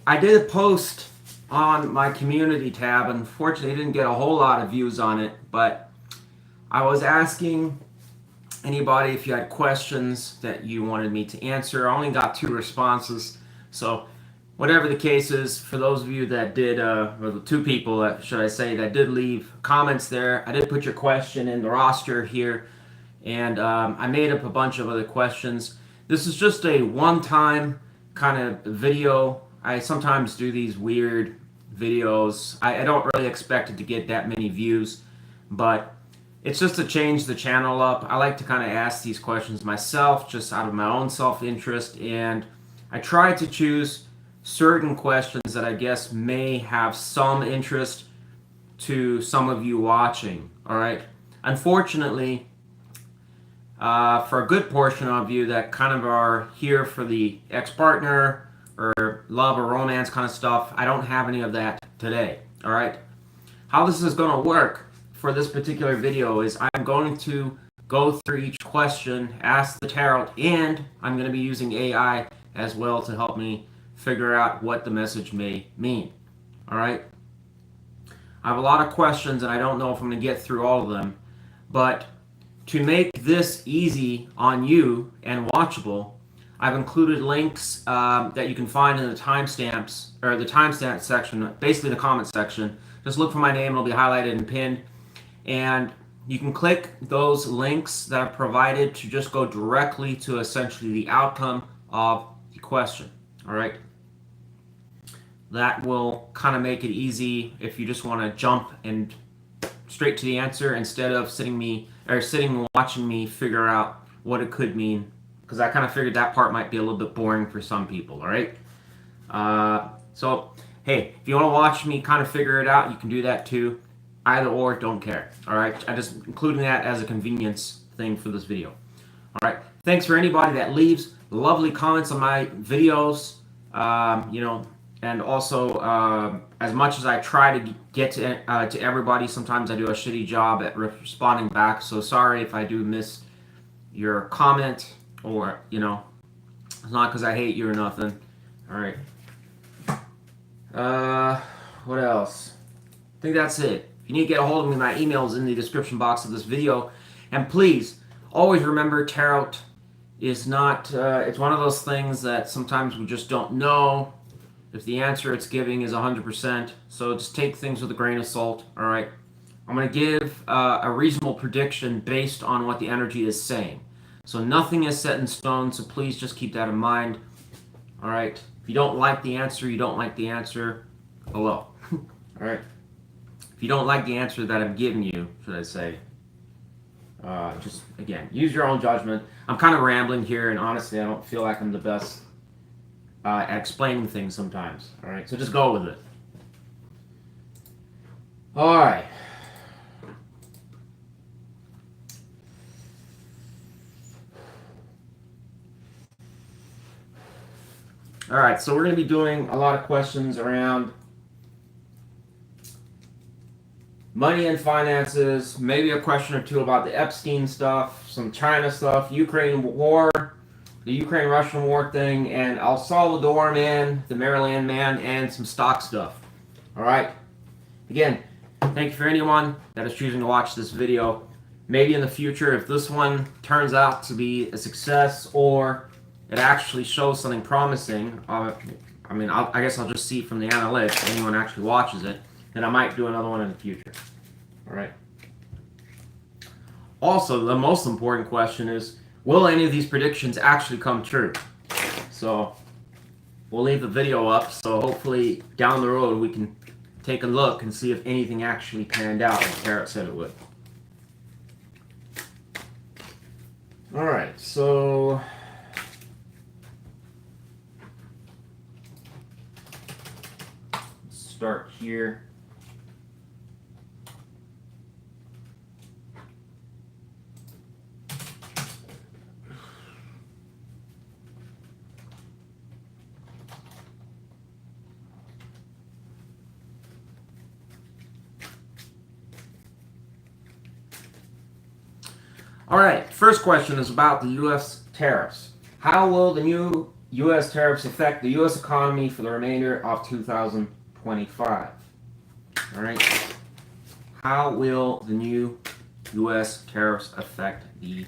I did a post on my community tab. Unfortunately, I didn't get a whole lot of views on it, but I was asking anybody if you had questions that you wanted me to answer. I only got 2 responses, so whatever the case is, for those of you that did, or the 2 people, should I say, that did leave comments there, I did put your question in the roster here, and I made up a bunch of other questions. This is just a one-time kind of video. I sometimes do these weird videos. I don't really expect it to get that many views, but it's just to change the channel up. I like to kind of ask these questions myself, just out of my own self-interest, and I try to choose certain questions that I guess may have some interest to some of you watching. All right. Unfortunately, for a good portion of you that kind of are here for the ex-partner or love or romance kind of stuff, I don't have any of that today. All right. How this is going to work for this particular video is I'm going to go through each question, ask the tarot, and I'm going to be using AI as well to help me figure out what the message may mean. All right. I have a lot of questions and I don't know if I'm going to get through all of them, but to make this easy on you and watchable, I've included links that you can find in the timestamps, or the timestamp section, basically the comment section. Just look for my name, it'll be highlighted and pinned. And you can click those links that are provided to just go directly to essentially the outcome of the question. All right. That will kind of make it easy if you just want to jump and straight to the answer instead of sitting and watching me figure out what it could mean, because I kind of figured that part might be a little bit boring for some people. All right. So hey, if you want to watch me kind of figure it out, you can do that too. Either or, don't care. All right. I just including that as a convenience thing for this video. All right. Thanks for anybody that leaves lovely comments on my videos. And also, as much as I try to get to everybody, sometimes I do a shitty job at responding back. So sorry if I do miss your comment, or it's not because I hate you or nothing. All right. What else? I think that's it. If you need to get a hold of me, my email is in the description box of this video. And please, always remember, tarot is not, it's one of those things that sometimes we just don't know if the answer it's giving is 100%. So just take things with a grain of salt, all right? I'm going to give a reasonable prediction based on what the energy is saying. So nothing is set in stone, so please just keep that in mind, all right? If you don't like the answer, you don't like the answer, hello, all right? If you don't like the answer that I'm giving you, should I say, just, again, use your own judgment. I'm kind of rambling here, and honestly, I don't feel like I'm the best at explaining things sometimes. All right, so just go with it. All right. All right, so we're going to be doing a lot of questions around money and finances, maybe a question or 2 about the Epstein stuff, some China stuff, Ukraine war, the Ukraine-Russian war thing, and El Salvador man, the Maryland man, and some stock stuff. All right? Again, thank you for anyone that is choosing to watch this video. Maybe in the future, if this one turns out to be a success or it actually shows something promising, I guess I'll just see from the analytics if anyone actually watches it, then I might do another one in the future. All right? Also, the most important question is, will any of these predictions actually come true? So we'll leave the video up, so hopefully down the road we can take a look and see if anything actually panned out like Tarot said it would. All right, so let's start here. All right, first question is about the U.S. tariffs. How will the new U.S. tariffs affect the U.S. economy for the remainder of 2025. All right. How will the new U.S. tariffs affect the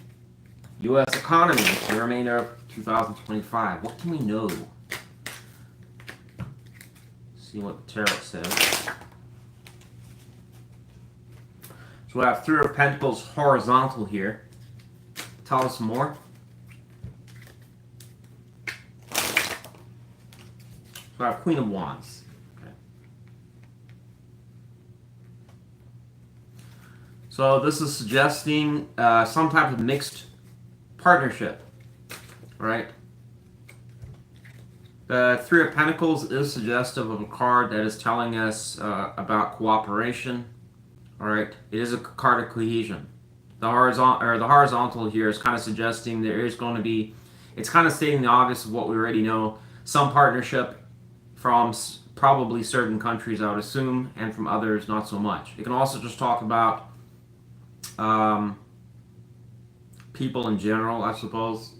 U.S. economy for the remainder of 2025? What can we know? See what the tarot says. So we have Three of Pentacles horizontal here. Tell us more. So I have Queen of Wands. Okay. So this is suggesting some type of mixed partnership, right? The Three of Pentacles is suggestive of a card that is telling us about cooperation. All right, it is a card of cohesion. The horizontal here is kind of suggesting there is going to be. It's kind of stating the obvious of what we already know. Some partnership from probably certain countries, I would assume, and from others, not so much. It can also just talk about people in general, I suppose.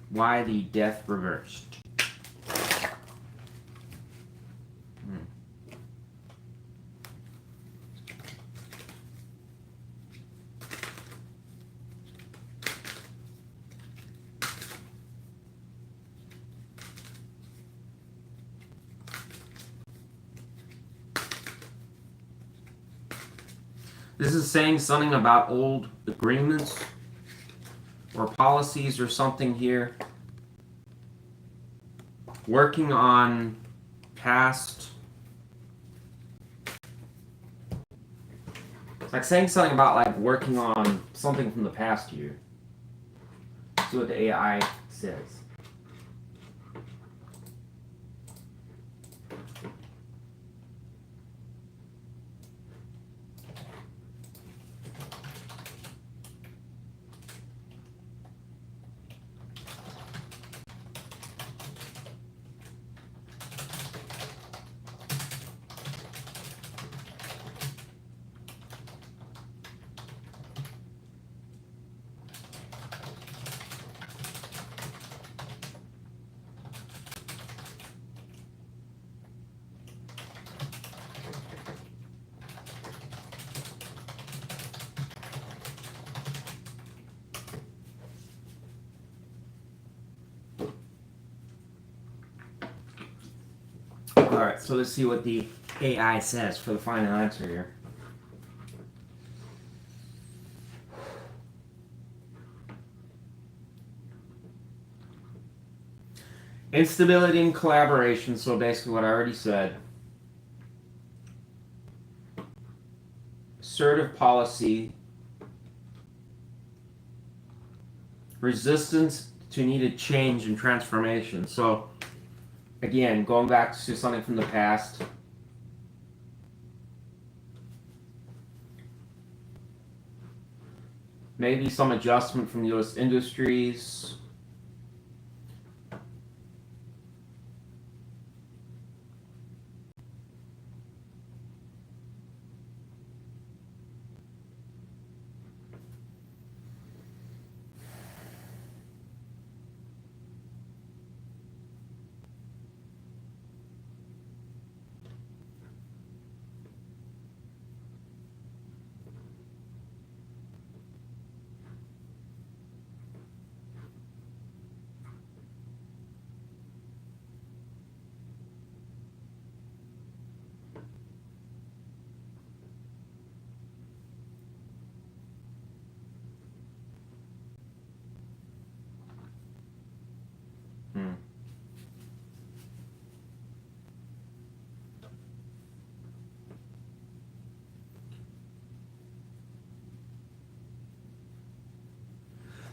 Why the Death reversed? This is saying something about old agreements or policies or something here. Working on past. It's like saying something about like working on something from the past year. See what the AI says. Alright, so let's see what the AI says for the final answer here. Instability and collaboration, so basically what I already said. Assertive policy. Resistance to needed change and transformation. So, again, going back to something from the past. Maybe some adjustment from U.S. industries.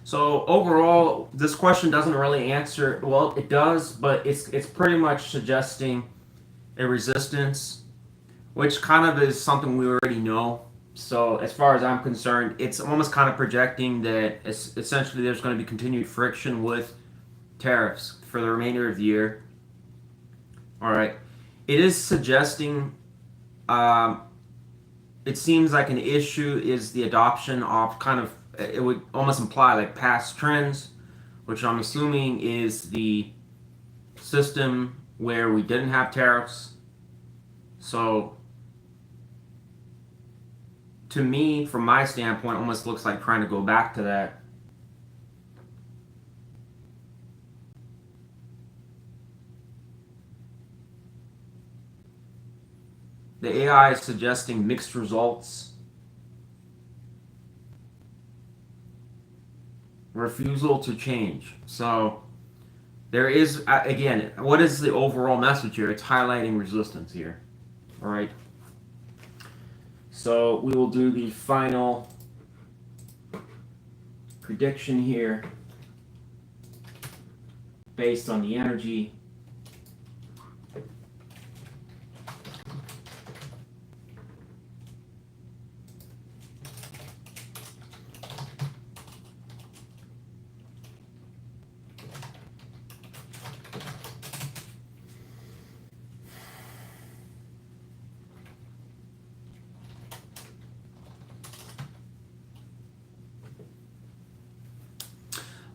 So overall, this question doesn't really answer. Well, it does, but it's pretty much suggesting a resistance, which kind of is something we already know. So as far as I'm concerned, it's almost kind of projecting that essentially there's going to be continued friction with tariffs for the remainder of the year. All right. It is suggesting, um, it seems like an issue is the adoption of kind of, it would almost imply like past trends, which I'm assuming is the system where we didn't have tariffs. So, to me, from my standpoint, almost looks like trying to go back to that. The AI is suggesting mixed results. Refusal to change. So there is, again, what is the overall message here? It's highlighting resistance here. All right. So we will do the final prediction here based on the energy.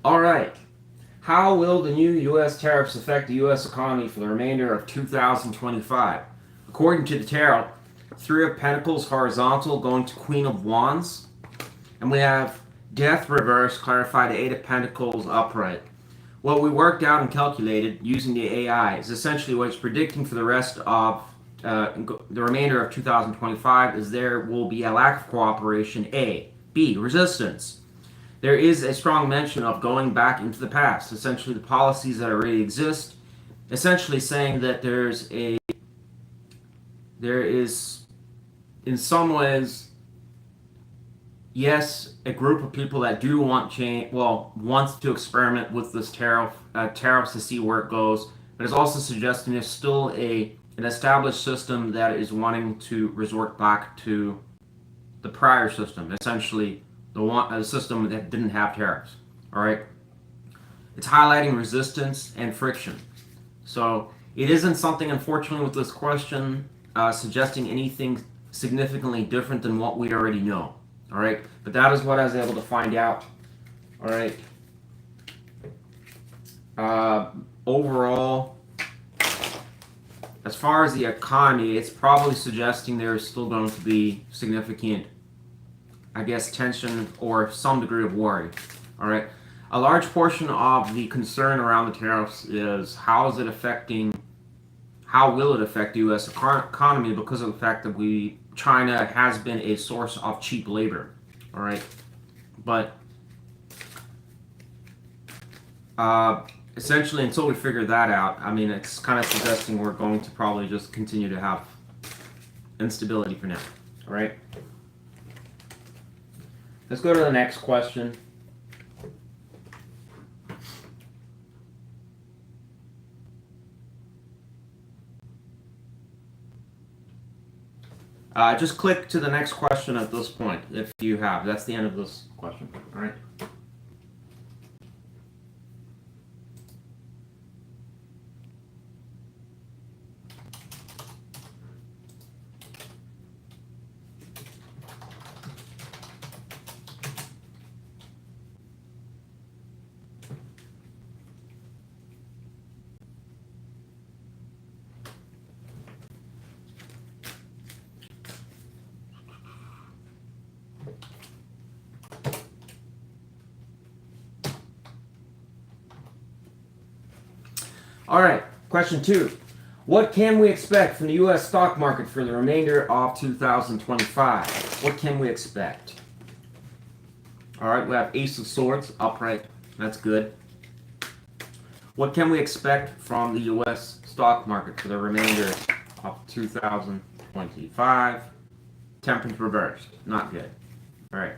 All right. How will the new U.S. tariffs affect the U.S. economy for the remainder of 2025? According to the tarot, Three of Pentacles horizontal going to Queen of Wands. And we have Death reverse clarified to Eight of Pentacles upright. What we worked out and calculated using the AI is essentially what it's predicting for the rest of the remainder of 2025 is there will be a lack of cooperation, A. B. Resistance. There is a strong mention of going back into the past, essentially the policies that already exist, essentially saying that there is, in some ways, yes, a group of people that do want change, wants to experiment with this tariffs to see where it goes, but it's also suggesting there's still an established system that is wanting to resort back to the prior system, essentially the system that didn't have tariffs. All right, it's highlighting resistance and friction. So it isn't something, unfortunately, with this question suggesting anything significantly different than what we already know. All right, but that is what I was able to find out. All right. Overall, as far as the economy, it's probably suggesting there is still going to be significant, I guess, tension or some degree of worry. All right. A large portion of the concern around the tariffs is how will it affect the U.S. economy because of the fact that China has been a source of cheap labor. All right. But essentially, until we figure that out, I mean, it's kind of suggesting we're going to probably just continue to have instability for now. All right. Let's go to the next question. Just click to the next question at this point if you have. That's the end of this question. All right. All right, question 2. What can we expect from the U.S. stock market for the remainder of 2025? What can we expect? All right, we have Ace of Swords upright. That's good. What can we expect from the U.S. stock market for the remainder of 2025? Temperance reversed. Not good. All right.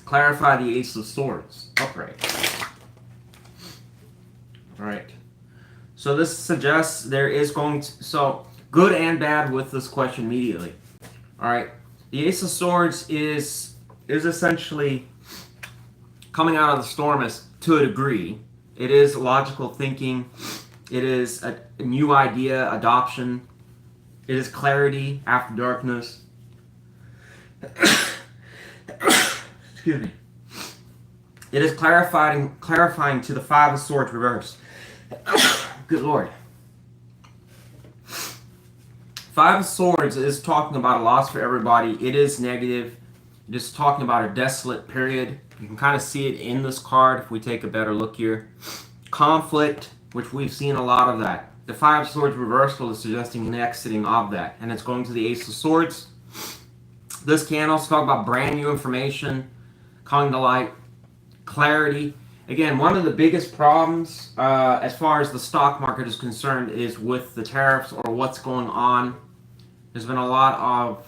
Clarify the Ace of Swords upright. All right. So this suggests there is going to, so good and bad with this question immediately. All right. The Ace of Swords is essentially coming out of the storm as to a degree, It is logical thinking. It is a new idea adoption. It is clarity after darkness. Excuse me. It is clarifying to the Five of Swords reversed. Good Lord. Five of Swords is talking about a loss for everybody. It is negative. It is talking about a desolate period. You can kind of see it in this card if we take a better look here. Conflict, which we've seen a lot of that. The Five of Swords reversal is suggesting an exiting of that, and it's going to the Ace of Swords. This can also talk about brand new information, coming to light, clarity. Again, one of the biggest problems as far as the stock market is concerned is with the tariffs or what's going on. There's been a lot of,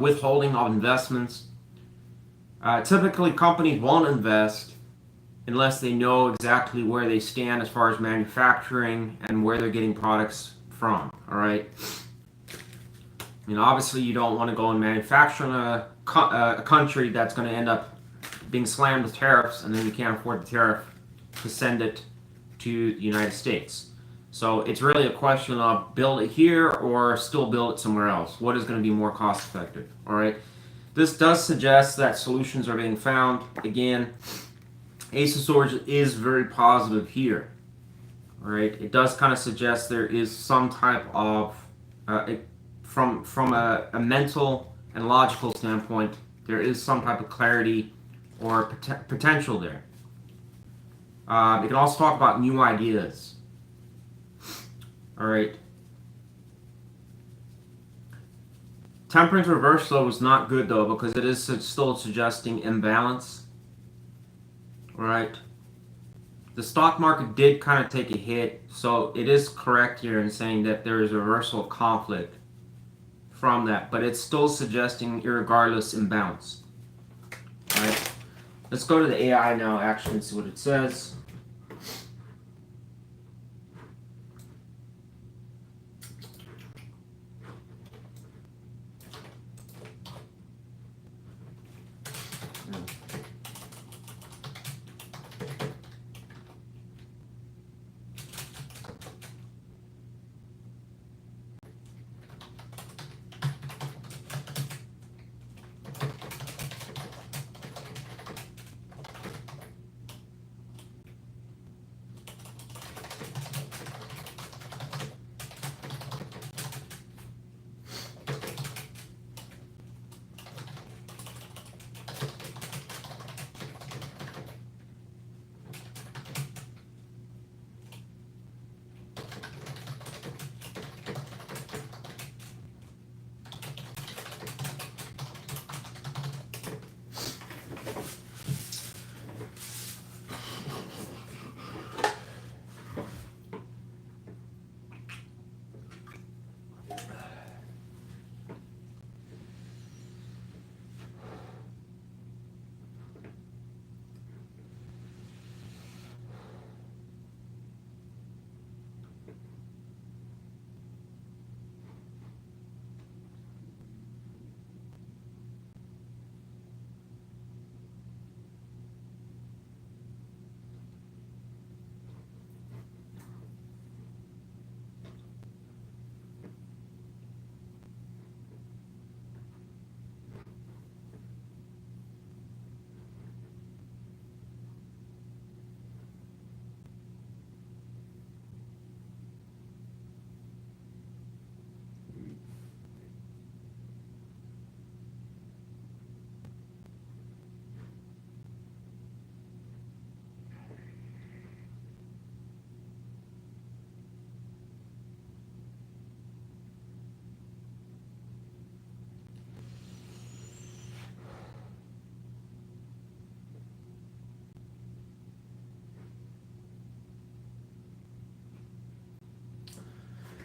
withholding of investments. Typically, companies won't invest unless they know exactly where they stand as far as manufacturing and where they're getting products from, all right? Obviously, you don't want to go and manufacture in a country that's going to end up being slammed with tariffs, and then you can't afford the tariff to send it to the United States. So it's really a question of build it here or still build it somewhere else. What is going to be more cost effective? All right. This does suggest that solutions are being found. Again, Ace of Swords is very positive here. All right. It does kind of suggest there is some type of, from a mental and logical standpoint, there is some type of clarity or potential there. It can also talk about new ideas. All right. Temperance reverse though was not good though because it is still suggesting imbalance. All right. The stock market did kind of take a hit, so it is correct here in saying that there is a reversal of conflict from that, but it's still suggesting irregardless imbalance. All right. Let's go to the AI now, actually, and see what it says.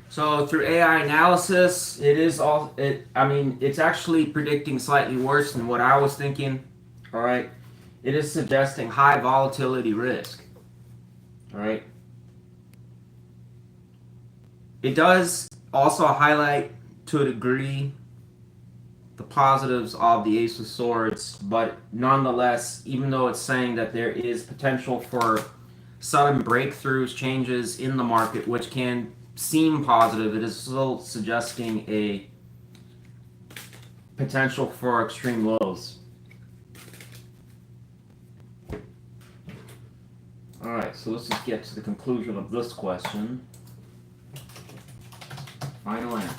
So through AI analysis, it's actually predicting slightly worse than what I was thinking. All right. It is suggesting high volatility risk. All right. It does also highlight to a degree the positives of the Ace of Swords, but nonetheless, even though it's saying that there is potential for sudden breakthroughs, changes in the market, which can seem positive, it is still suggesting a potential for extreme lows. Alright, so let's just get to the conclusion of this question. Final answer.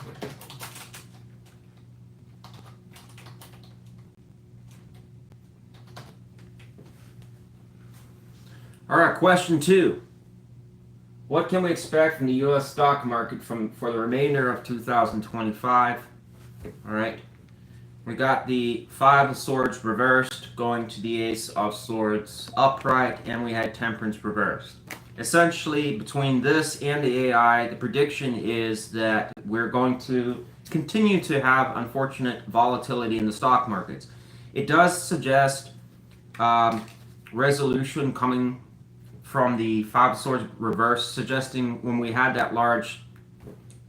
Alright, question 2. What can we expect from the U.S. stock market for the remainder of 2025? Alright. We got the Five of Swords reversed going to the Ace of Swords upright, and we had Temperance reversed. Essentially, between this and the AI, the prediction is that we're going to continue to have unfortunate volatility in the stock markets. It does suggest resolution coming from the Five of Swords reverse, suggesting when we had that large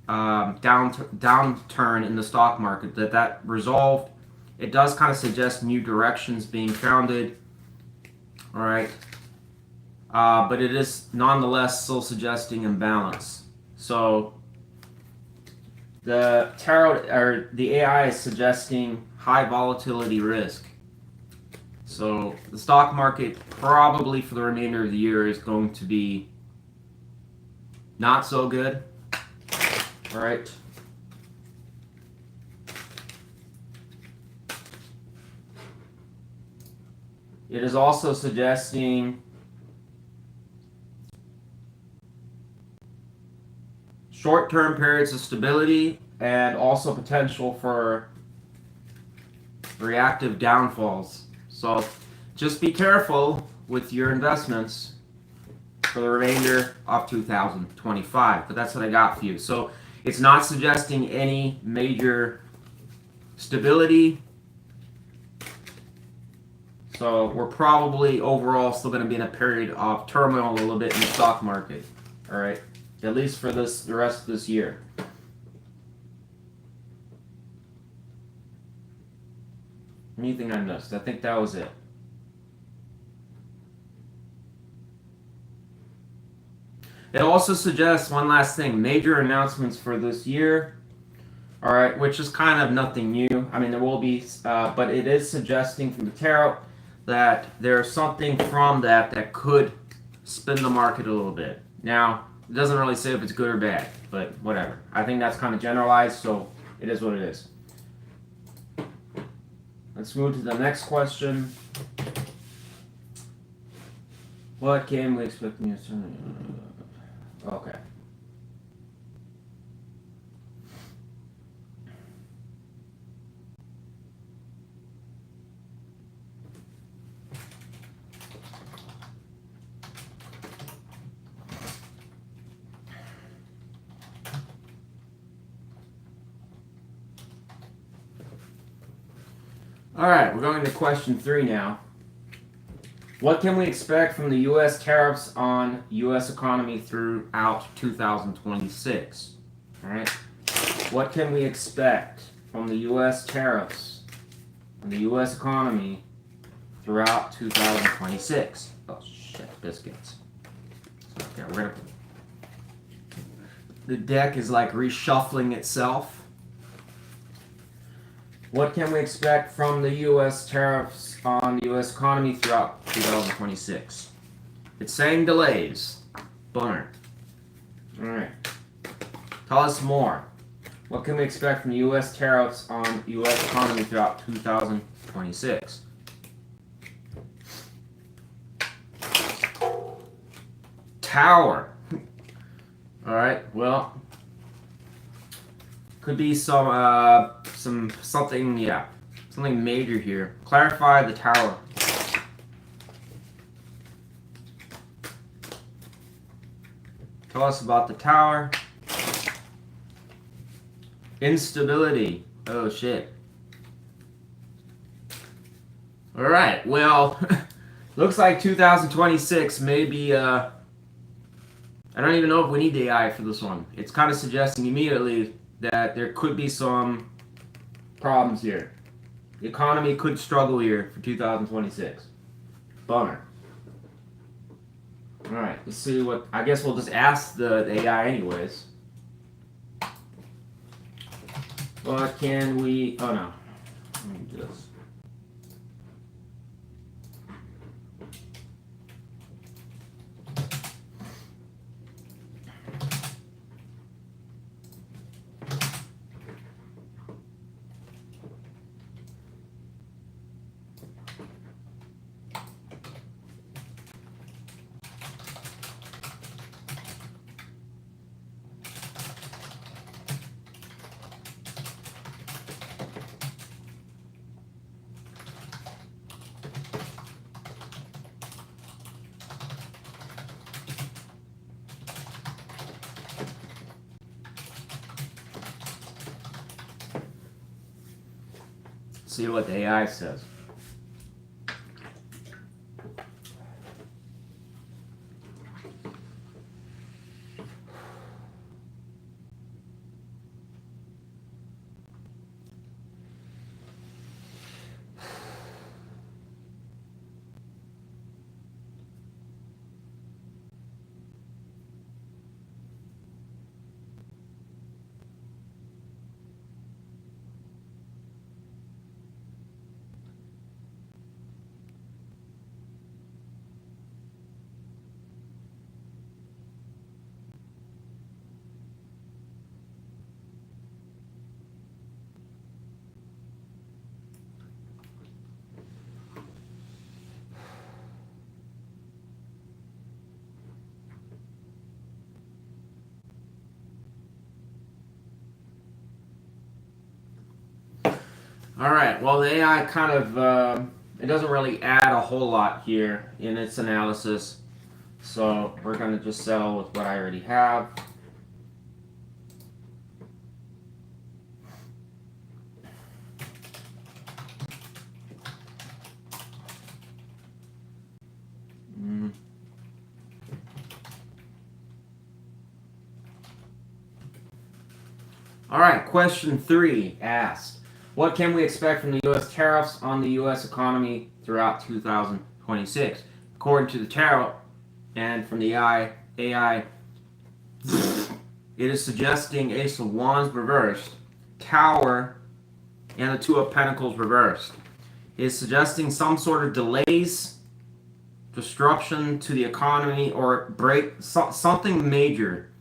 downturn in the stock market, that resolved. It does kind of suggest new directions being founded. All right. But it is nonetheless still suggesting imbalance. So the tarot or the AI is suggesting high volatility risk. So the stock market probably for the remainder of the year is going to be not so good. All right. It is also suggesting short-term periods of stability and also potential for reactive downfalls. So just be careful with your investments for the remainder of 2025. But that's what I got for you. So it's not suggesting any major stability. So we're probably overall still going to be in a period of turmoil a little bit in the stock market. All right. At least for the rest of this year. Anything I missed? I think that was it. It also suggests one last thing, major announcements for this year. All right, which is kind of nothing new. I mean, there will be, but it is suggesting from the tarot that there's something from that could spin the market a little bit. Now, it doesn't really say if it's good or bad, but whatever. I think that's kind of generalized, so it is what it is. Let's move to the next question. What can we expect from you? Okay. All right, we're going to question 3 now. What can we expect from the U.S. tariffs on U.S. economy throughout 2026? All right. What can we expect from the U.S. tariffs on the U.S. economy throughout 2026? Oh, shit, biscuits. Okay, we're gonna... The deck is like reshuffling itself. What can we expect from the U.S. tariffs on the U.S. economy throughout 2026? It's saying delays. Bummer. All right. Tell us more. What can we expect from the U.S. tariffs on the U.S. economy throughout 2026? Tower. All right. Well, could be something major here. Clarify the tower. Tell us about the tower. Instability. Oh shit. All right. Well, looks like 2026 may be. I don't even know if we need AI for this one. It's kind of suggesting immediately that there could be some problems here. The economy could struggle here for 2026. Bummer. Alright, let's see what... I guess we'll just ask the AI anyways. What can we... Oh no. Let me do this. See what the AI says. All right, well, the AI kind of, it doesn't really add a whole lot here in its analysis. So we're going to just settle with what I already have. All right, question 3 asked, what can we expect from the U.S. tariffs on the U.S. economy throughout 2026? According to the tarot and from the AI, it is suggesting Ace of Wands reversed, Tower, and the Two of Pentacles reversed. It is suggesting some sort of delays, disruption to the economy, or something major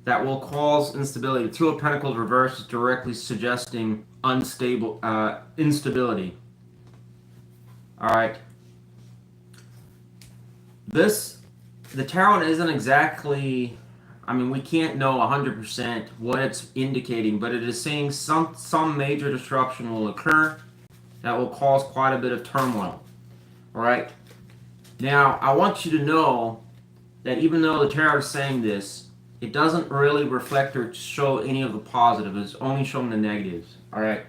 that will cause instability. Two of Pentacles reversed is directly suggesting instability. All right. The tarot isn't exactly, I mean, we can't know 100% what it's indicating, but it is saying some major disruption will occur that will cause quite a bit of turmoil. All right. Now, I want you to know that even though the tarot is saying this, it doesn't really reflect or show any of the positive. It's only showing the negatives. All right.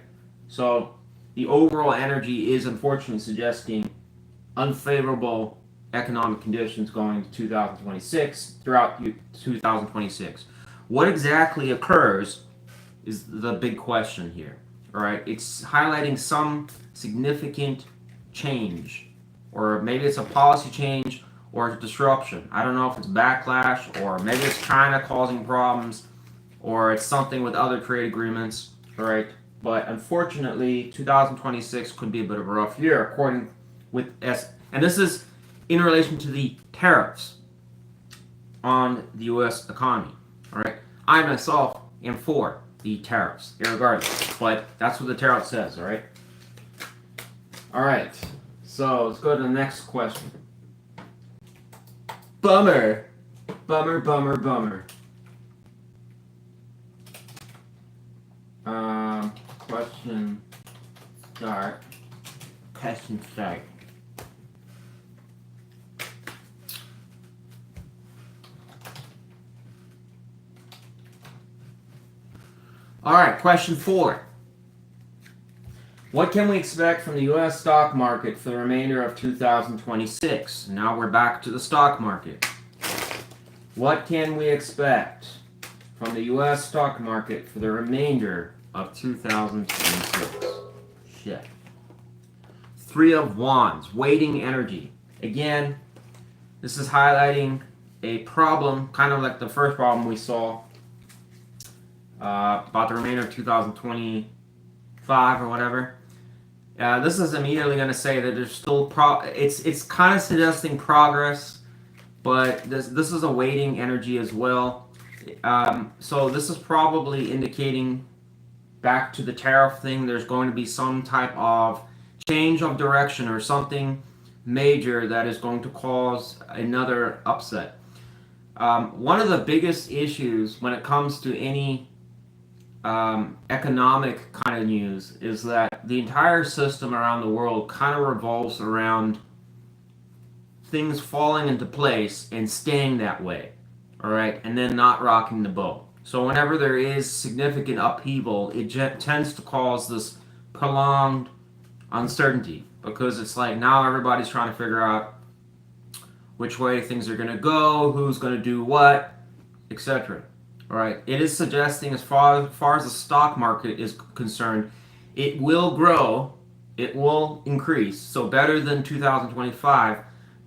So the overall energy is unfortunately suggesting unfavorable economic conditions going to 2026 throughout 2026. What exactly occurs is the big question here. All right. It's highlighting some significant change, or maybe it's a policy change or disruption. I don't know if it's backlash, or maybe it's China causing problems, or it's something with other trade agreements, right? But unfortunately, 2026 could be a bit of a rough year, according with and this is in relation to the tariffs on the U.S. economy, all right? I myself am for the tariffs, irregardless, but that's what the tarot says, all right? All right, so let's go to the next question. Bummer. Bummer, bummer, bummer. Question start. Question start. All right, question 4. What can we expect from the U.S. stock market for the remainder of 2026? Now we're back to the stock market. What can we expect from the U.S. stock market for the remainder of 2026? Shit. Three of Wands, waiting energy. Again, this is highlighting a problem, kind of like the first problem we saw about the remainder of 2025 or whatever. This is immediately going to say that there's still it's kind of suggesting progress, but this is a waiting energy as well. So this is probably indicating, back to the tariff thing, there's going to be some type of change of direction or something major that is going to cause another upset. One of the biggest issues when it comes to any economic kind of news is that the entire system around the world kind of revolves around things falling into place and staying that way, all right, and then not rocking the boat. So whenever there is significant upheaval, it tends to cause this prolonged uncertainty, because it's like now everybody's trying to figure out which way things are going to go, who's going to do what, etc. All right. It is suggesting, as far as the stock market is concerned, it will grow, it will increase, so better than 2025.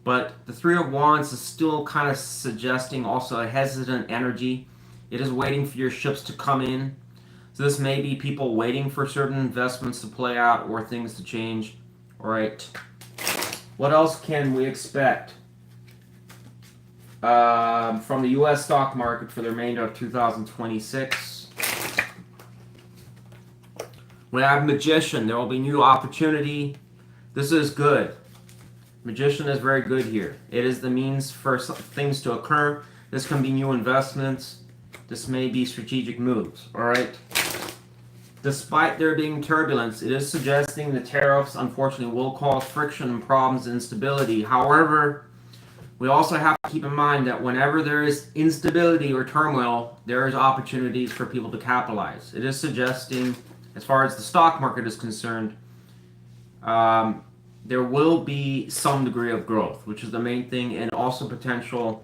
But the Three of Wands is still kind of suggesting also a hesitant energy. It is waiting for your ships to come in. So this may be people waiting for certain investments to play out or things to change. All right. What else can we expect from the U.S. stock market for the remainder of 2026? We have Magician. There will be new opportunity. This is good. Magician is very good here. It is the means for things to occur. This can be new investments. This may be strategic moves. All right. Despite there being turbulence, it is suggesting the tariffs, unfortunately, will cause friction and problems and instability. However, we also have to keep in mind that whenever there is instability or turmoil, there is opportunities for people to capitalize. It is suggesting, as far as the stock market is concerned, there will be some degree of growth, which is the main thing, and also potential,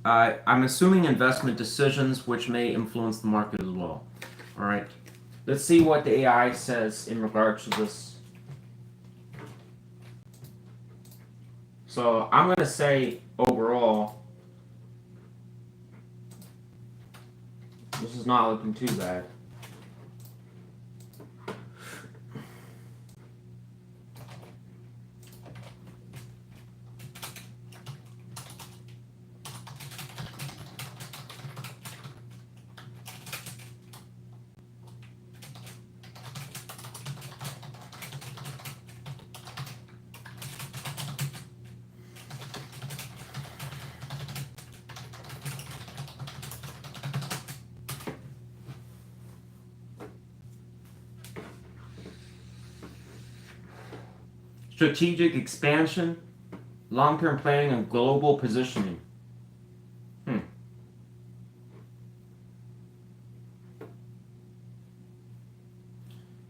I'm assuming, investment decisions, which may influence the market as well. All right. Let's see what the AI says in regards to this. So I'm going to say overall, this is not looking too bad. Strategic expansion, long-term planning, and global positioning.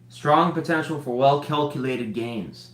Strong potential for well-calculated gains.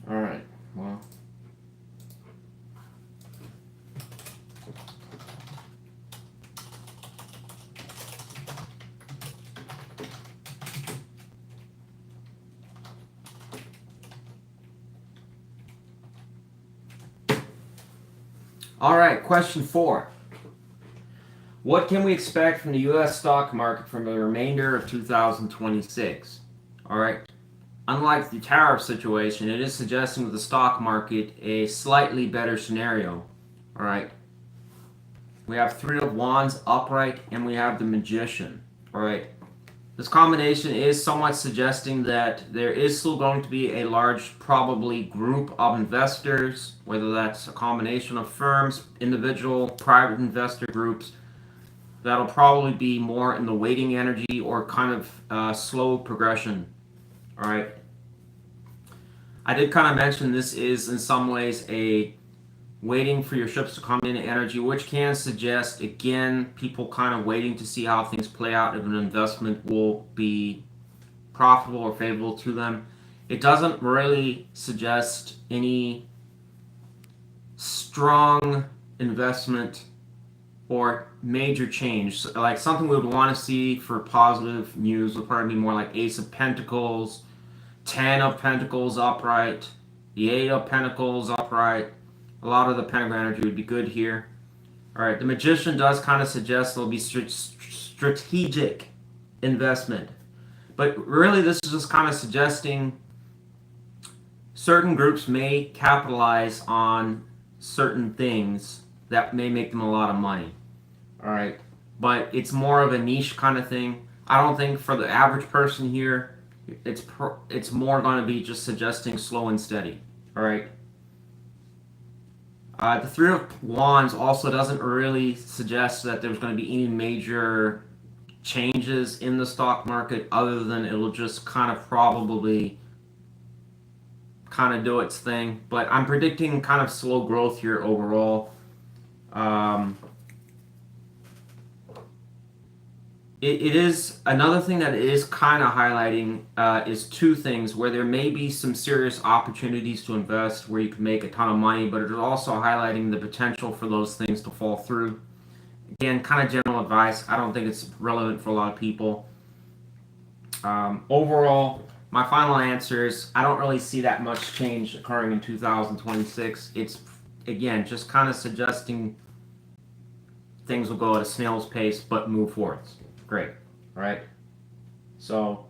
All right. Well. All right, question 4. What can we expect from the U.S. stock market from the remainder of 2026? All right. Unlike the tariff situation, it is suggesting with the stock market a slightly better scenario. All right. We have Three of Wands upright, and we have the Magician. All right. This combination is somewhat suggesting that there is still going to be a large, probably, group of investors, whether that's a combination of firms, individual, private investor groups, that'll probably be more in the waiting energy or kind of slow progression. All right. I did kind of mention this is in some ways a waiting for your ships to come in energy, which can suggest, again, people kind of waiting to see how things play out if an investment will be profitable or favorable to them. It doesn't really suggest any strong investment or major change. Like something we would want to see for positive news would probably be more like Ace of Pentacles, 10 of Pentacles upright, the 8 of Pentacles upright. A lot of the pentagram energy would be good here. All right, the Magician does kind of suggest there'll be strategic investment. But really, this is just kind of suggesting certain groups may capitalize on certain things that may make them a lot of money. All right, but it's more of a niche kind of thing. I don't think for the average person here, it's more going to be just suggesting slow and steady. All right. The Three of Wands also doesn't really suggest that there's going to be any major changes in the stock market other than it'll just kind of probably kind of do its thing. But I'm predicting kind of slow growth here overall. It is another thing that is kind of highlighting is two things where there may be some serious opportunities to invest where you can make a ton of money, but it is also highlighting the potential for those things to fall through. Again, kind of general advice. I don't think it's relevant for a lot of people. Overall, my final answer is I don't really see that much change occurring in 2026. It's, again, just kind of suggesting things will go at a snail's pace but move forwards. Great. All right. So,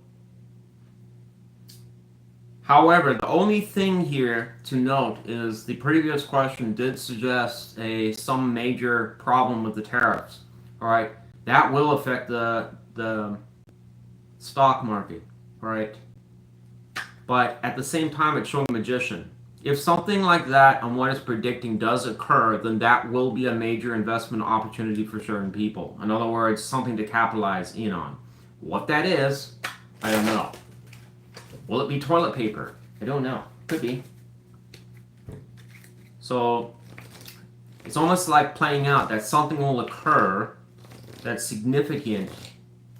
however, the only thing here to note is the previous question did suggest some major problem with the tariffs. All right. That will affect the stock market. All right. But at the same time, it's showing Magician. If something like that on what it's predicting does occur, then that will be a major investment opportunity for certain people. In other words, something to capitalize in on. What that is, I don't know. Will it be toilet paper? I don't know. Could be. So it's almost like playing out that something will occur that's significant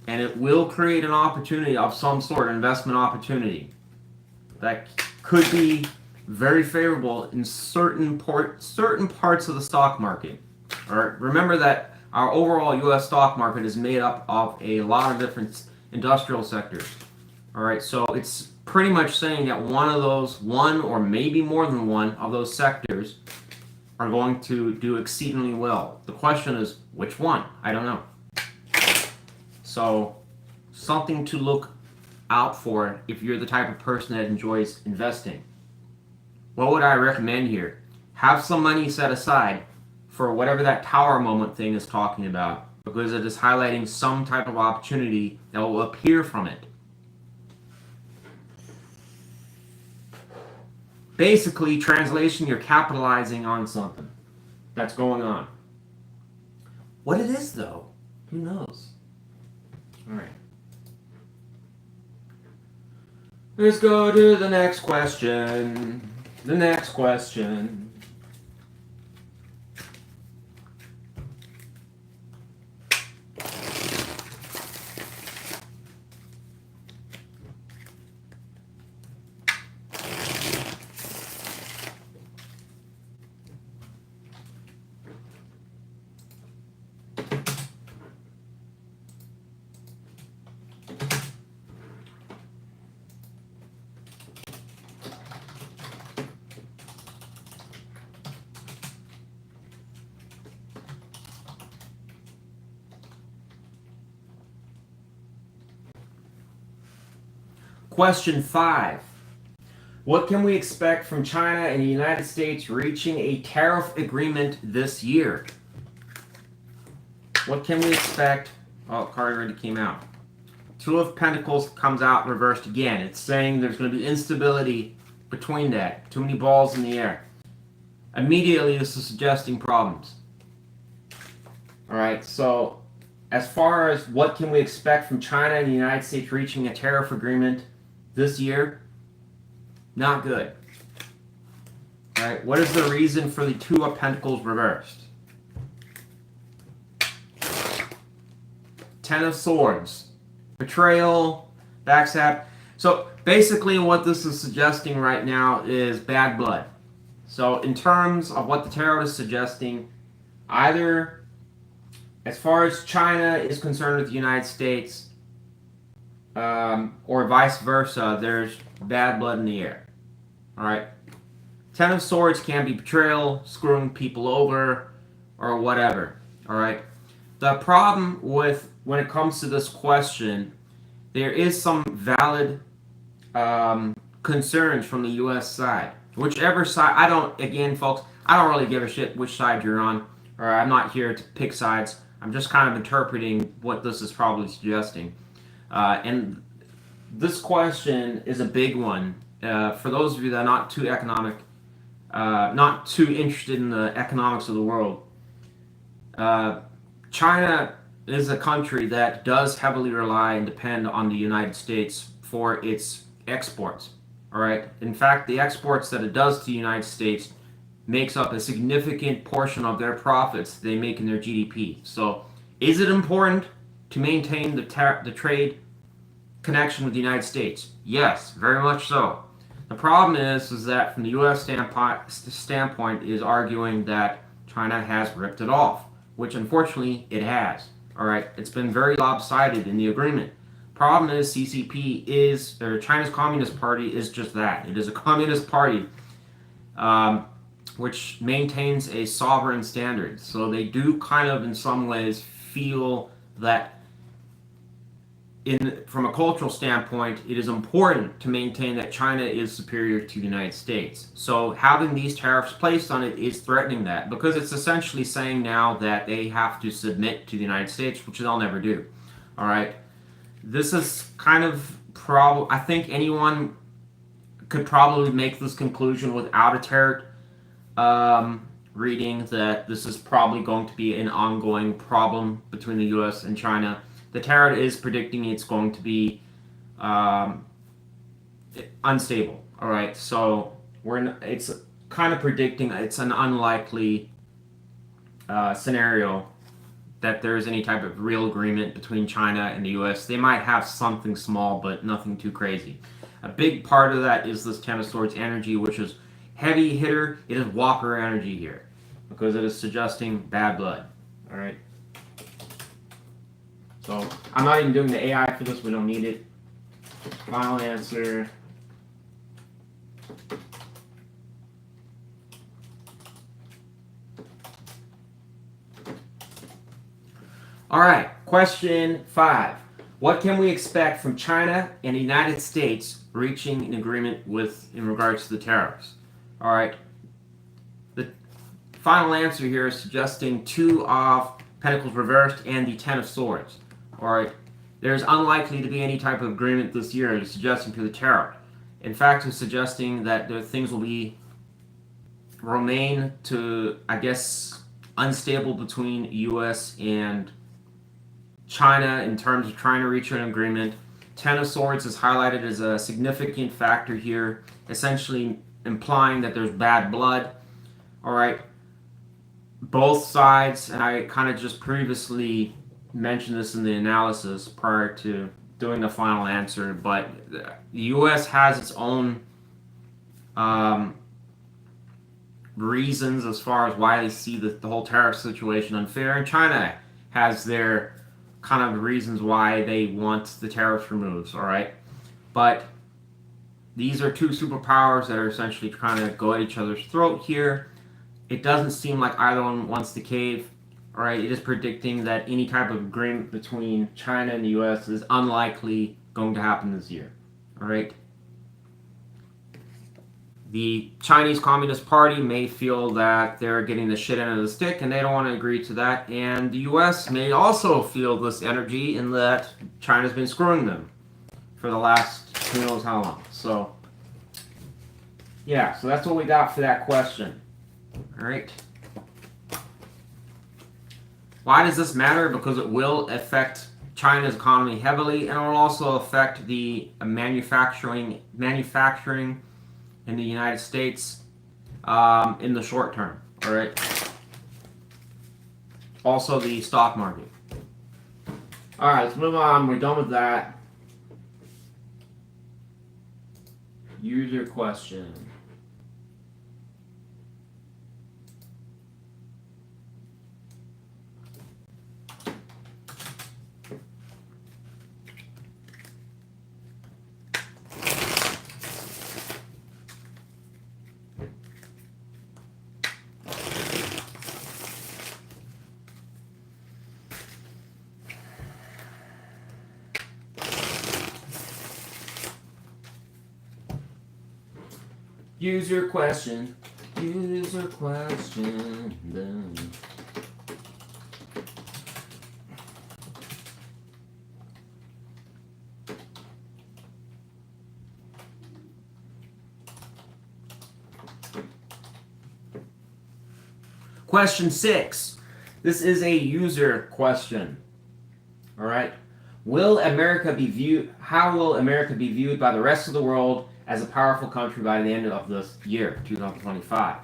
and it will create an opportunity of some sort, an investment opportunity that could be very favorable in certain parts of the stock market. All right, remember that our overall U.S. stock market is made up of a lot of different industrial sectors. All right, so it's pretty much saying that one or maybe more than one of those sectors are going to do exceedingly well. The question is, which one? I don't know. So, something to look out for if you're the type of person that enjoys investing. What would I recommend here? Have some money set aside for whatever that tower moment thing is talking about, because it is highlighting some type of opportunity that will appear from it. Basically, translation, you're capitalizing on something that's going on. What it is, though, who knows? All right. Let's go to the next question. The next question. Question 5. What can we expect from China and the United States reaching a tariff agreement this year? What can we expect? Oh, card already came out. Two of Pentacles comes out reversed again. It's saying there's going to be instability between that. Too many balls in the air. Immediately, this is suggesting problems. Alright, so as far as what can we expect from China and the United States reaching a tariff agreement this year, not good. Alright, what is the reason for the Two of Pentacles reversed? Ten of Swords. Betrayal, backstab. So basically what this is suggesting right now is bad blood. So in terms of what the tarot is suggesting, either as far as China is concerned with the United States, or vice versa, there's bad blood in the air. Alright? Ten of Swords can be betrayal, screwing people over, or whatever. Alright? The problem with when it comes to this question, there is some valid concerns from the U.S. side. Whichever side, again, folks, I don't really give a shit which side you're on, or I'm not here to pick sides. I'm just kind of interpreting what this is probably suggesting. And this question is a big one. For those of you that are not too not too interested in the economics of the world, China is a country that does heavily rely and depend on the United States for its exports. All right. In fact, the exports that it does to the United States makes up a significant portion of their profits they make in their GDP. So, is it important to maintain the trade connection with the United States? Yes, very much so. The problem is that from the U.S. standpoint is arguing that China has ripped it off, which unfortunately it has. All right, it's been very lopsided in the agreement. Problem is CCP or China's Communist Party is just that. It is a communist party which maintains a sovereign standard. So they do kind of in some ways feel that from a cultural standpoint, it is important to maintain that China is superior to the United States. So having these tariffs placed on it is threatening that, because it's essentially saying now that they have to submit to the United States, which they'll never do. All right. This is kind of I think anyone could probably make this conclusion without a tarot reading that this is probably going to be an ongoing problem between the U.S. and China. The tarot is predicting it's going to be unstable. All right, so it's kind of predicting it's an unlikely scenario that there is any type of real agreement between China and the U.S. They might have something small, but nothing too crazy. A big part of that is this Ten of Swords energy, which is heavy hitter. It is whopper energy here, because it is suggesting bad blood. All right. So I'm not even doing the AI for this. We don't need it. Final answer. All right, question 5. What can we expect from China and the United States reaching an agreement in regards to the tariffs? All right, the final answer here is suggesting Two of Pentacles reversed and the Ten of Swords. All right, there's unlikely to be any type of agreement this year, it's suggesting to the tarot. In fact, it's suggesting that things will remain to, I guess, unstable between U.S. and China in terms of trying to reach an agreement. Ten of Swords is highlighted as a significant factor here, essentially implying that there's bad blood. All right, both sides, and I kind of just previously mentioned this in the analysis prior to doing the final answer, but the U.S. has its own reasons as far as why they see the whole tariff situation unfair, and China has their kind of reasons why they want the tariffs removed, all right? But these are two superpowers that are essentially trying to go at each other's throat here. It doesn't seem like either one wants to cave, all right? It is predicting that any type of agreement between China and the U.S. is unlikely going to happen this year, All right. The Chinese Communist Party may feel that they're getting the shit end of the stick and they don't want to agree to that. And the US may also feel this energy in that China's been screwing them for the last who knows how long. So, yeah, so that's what we got for that question. All right. Why does this matter? Because it will affect China's economy heavily, and it will also affect the manufacturing in the United States in the short term. All right. Also, the stock market. All right, let's move on. We're done with that. User question. User question. User question. Question 6. This is a user question. All right. Will America be viewed? How will America be viewed by the rest of the world as a powerful country by the end of this year, 2025?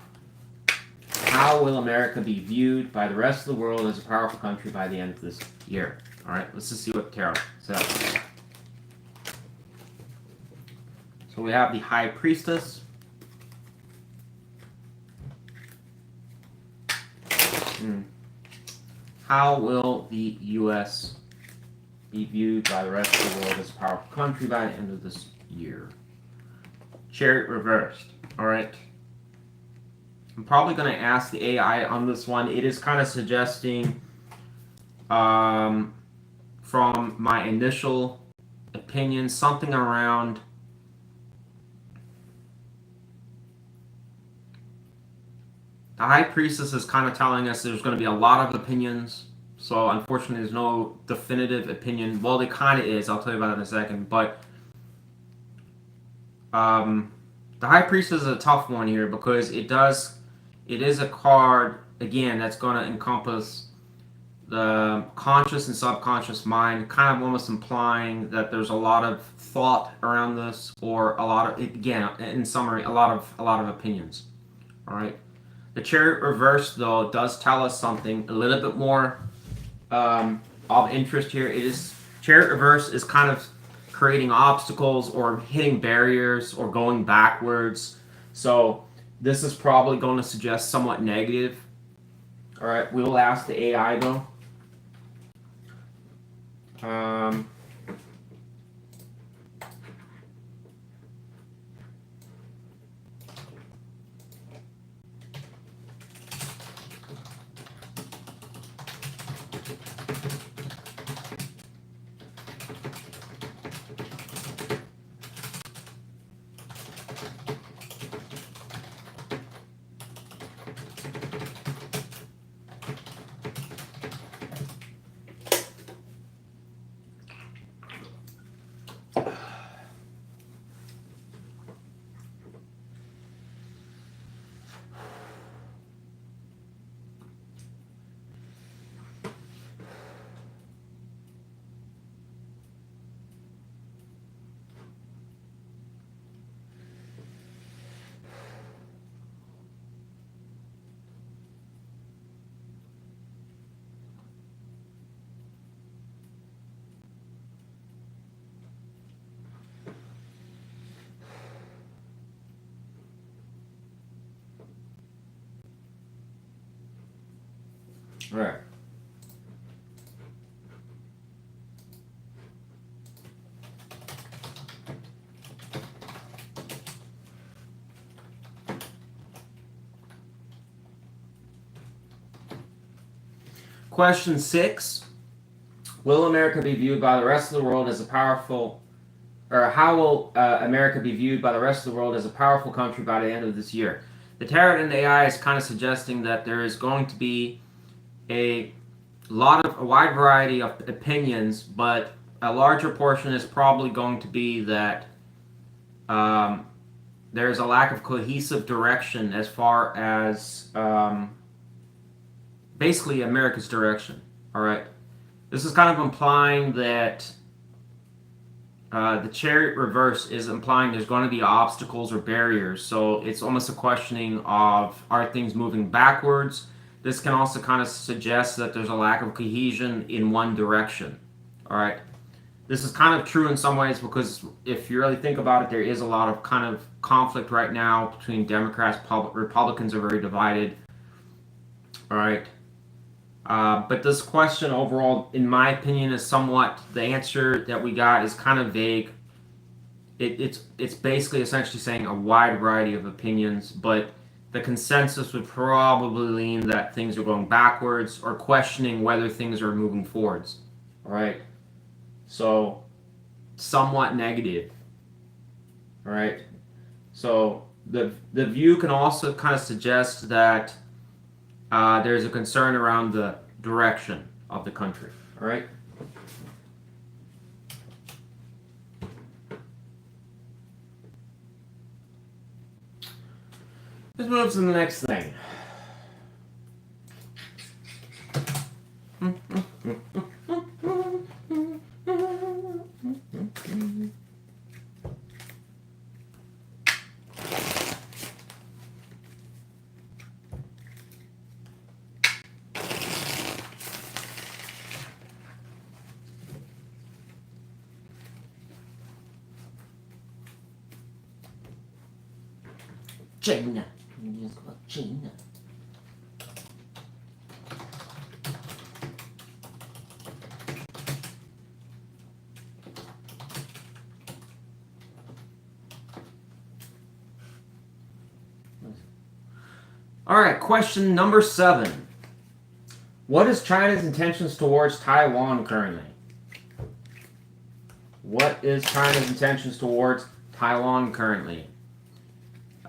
How will America be viewed by the rest of the world as a powerful country by the end of this year? All right. Let's just see what tarot says. So we have the High Priestess. How will the U.S. be viewed by the rest of the world as a powerful country by the end of this year? Chariot reversed. All right. I'm probably going to ask the AI on this one. It is kind of suggesting, from my initial opinion, something around the High Priestess is kind of telling us there's going to be a lot of opinions. So unfortunately, there's no definitive opinion. Well, there kind of is. I'll tell you about it in a second. But the High Priestess is a tough one here because it is a card, again, that's going to encompass the conscious and subconscious mind, kind of almost implying that there's a lot of thought around this, or a lot of, again, in summary, a lot of opinions. All right. The Chariot reverse, though, does tell us something a little bit more of interest here. Chariot reverse is kind of creating obstacles or hitting barriers or going backwards. So this is probably going to suggest somewhat negative. All right, we will ask the AI though. All right. Question 6. Will America be viewed by the rest of the world as a powerful or how will America be viewed by the rest of the world as a powerful country by the end of this year? The Tarot and AI is kind of suggesting that there is going to be a wide variety of opinions, but a larger portion is probably going to be that there's a lack of cohesive direction as far as basically America's direction. All right, this is kind of implying that the Chariot reverse is implying there's going to be obstacles or barriers. So it's almost a questioning of, are things moving backwards? This can also kind of suggest that there's a lack of cohesion in one direction. All right. This is kind of true in some ways because if you really think about it, there is a lot of kind of conflict right now between Democrats. Republicans are very divided. All right. But this question overall, in my opinion, is somewhat, the answer that we got is kind of vague. It's basically essentially saying a wide variety of opinions, but the consensus would probably lean that things are going backwards or questioning whether things are moving forwards. All right. So somewhat negative. All right. So the view can also kind of suggest that there's a concern around the direction of the country. All right. Let's move to the next thing. China. China. All right, question number 7. What is China's intentions towards Taiwan currently? What is China's intentions towards Taiwan currently?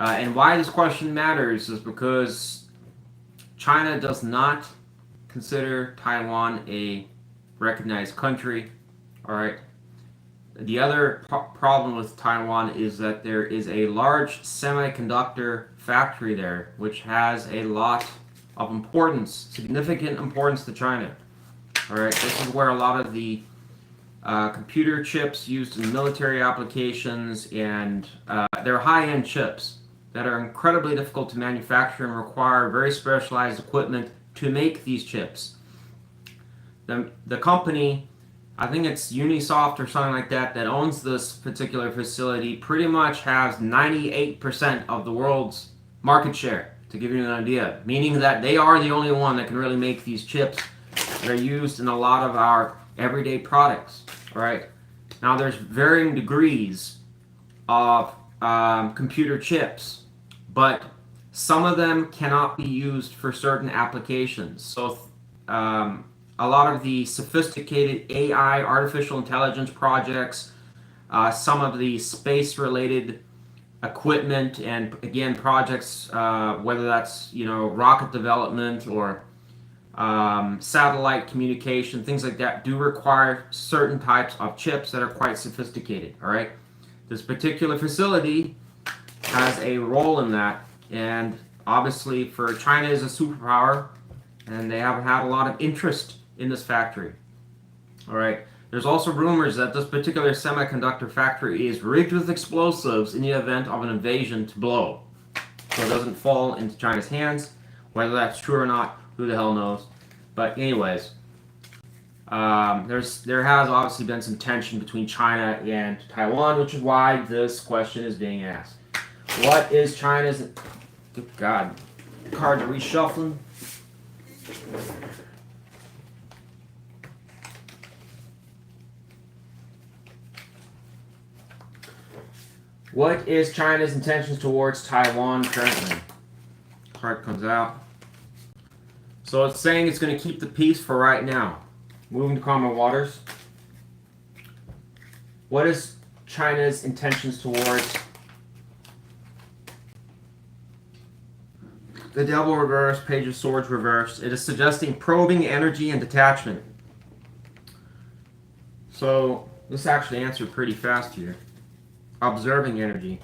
And why this question matters is because China does not consider Taiwan a recognized country. All right. The other problem with Taiwan is that there is a large semiconductor factory there, which has a lot of importance, significant importance to China. All right. This is where a lot of the computer chips used in military applications, and they're high-end chips that are incredibly difficult to manufacture and require very specialized equipment to make these chips. The company, I think it's Unisoft or something like that, that owns this particular facility, pretty much has 98% of the world's market share, to give you an idea, meaning that they are the only one that can really make these chips that are used in a lot of our everyday products. All right. Now, there's varying degrees of computer chips, but some of them cannot be used for certain applications. So a lot of the sophisticated AI, artificial intelligence projects, some of the space-related equipment, and again, projects, whether that's, rocket development or satellite communication, things like that, do require certain types of chips that are quite sophisticated. All right. This particular facility has a role in that, and obviously for China is a superpower, and they have had a lot of interest in this factory. All right. There's also rumors that this particular semiconductor factory is rigged with explosives in the event of an invasion to blow, so it doesn't fall into China's hands. Whether that's true or not, who the hell knows? But anyways, there has obviously been some tension between China and Taiwan, which is why this question is being asked. What is China's... Good God. Cards are reshuffling. What is China's intentions towards Taiwan currently? Card comes out. So it's saying it's going to keep the peace for right now. Moving to calmer waters. What is China's intentions towards the Devil reversed, Page of Swords reversed. It is suggesting probing, energy, and detachment. So this actually answered pretty fast here. Observing energy.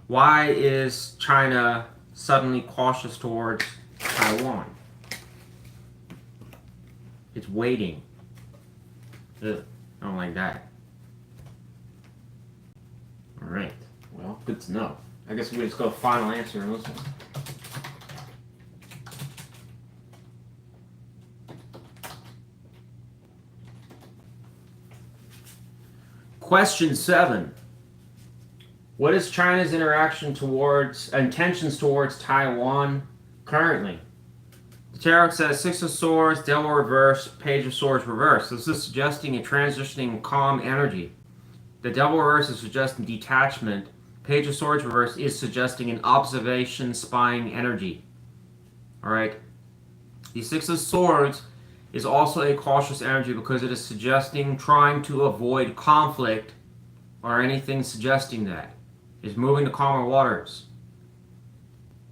Why is China suddenly cautious towards Taiwan? It's waiting. Ugh, I don't like that. Alright, well, good to know. I guess we just go final answer on this one. Question 7. What is China's intentions towards Taiwan currently? The tarot says 6 of Swords, Devil reverse, Page of Swords reverse. This is suggesting a transitioning calm energy. The Devil reverse is suggesting detachment. Page of Swords reverse is suggesting an observation, spying energy. Alright. The 6 of Swords is also a cautious energy because it is suggesting trying to avoid conflict or anything suggesting that. Is moving to calmer waters.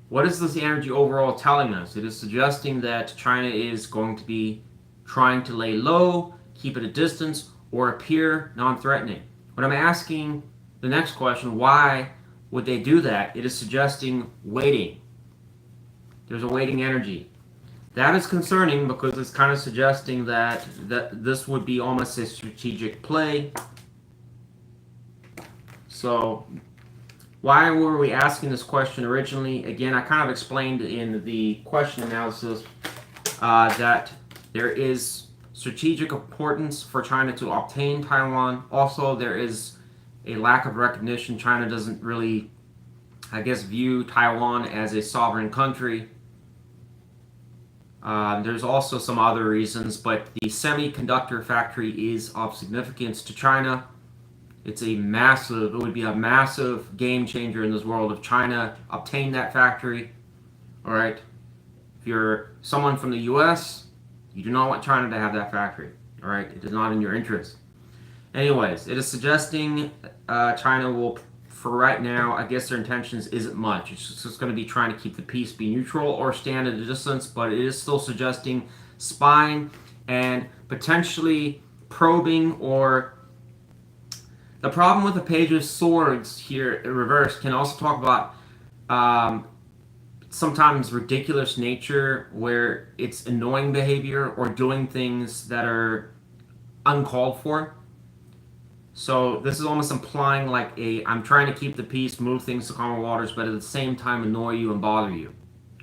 What is this energy overall telling us? It is suggesting that China is going to be trying to lay low, keep at a distance, or appear non-threatening. When I'm asking the next question, why would they do that? It is suggesting waiting. There's a waiting energy. That is concerning because it's kind of suggesting that this would be almost a strategic play. So why were we asking this question originally? Again, I kind of explained in the question analysis that there is strategic importance for China to obtain Taiwan. Also, there is a lack of recognition. China doesn't really, I guess, view Taiwan as a sovereign country. There's also some other reasons, but the semiconductor factory is of significance to China. It would be a massive game changer in this world if China obtained that factory. Alright? If you're someone from the US, you do not want China to have that factory. Alright? It is not in your interest. Anyways, it is suggesting China will, for right now, I guess their intentions isn't much. It's just going to be trying to keep the peace, be neutral, or stand at a distance, but it is still suggesting spying and potentially probing or... The problem with the Page of Swords here in reverse can also talk about sometimes ridiculous nature where it's annoying behavior or doing things that are uncalled for. So this is almost implying like I'm trying to keep the peace, move things to calmer waters, but at the same time annoy you and bother you.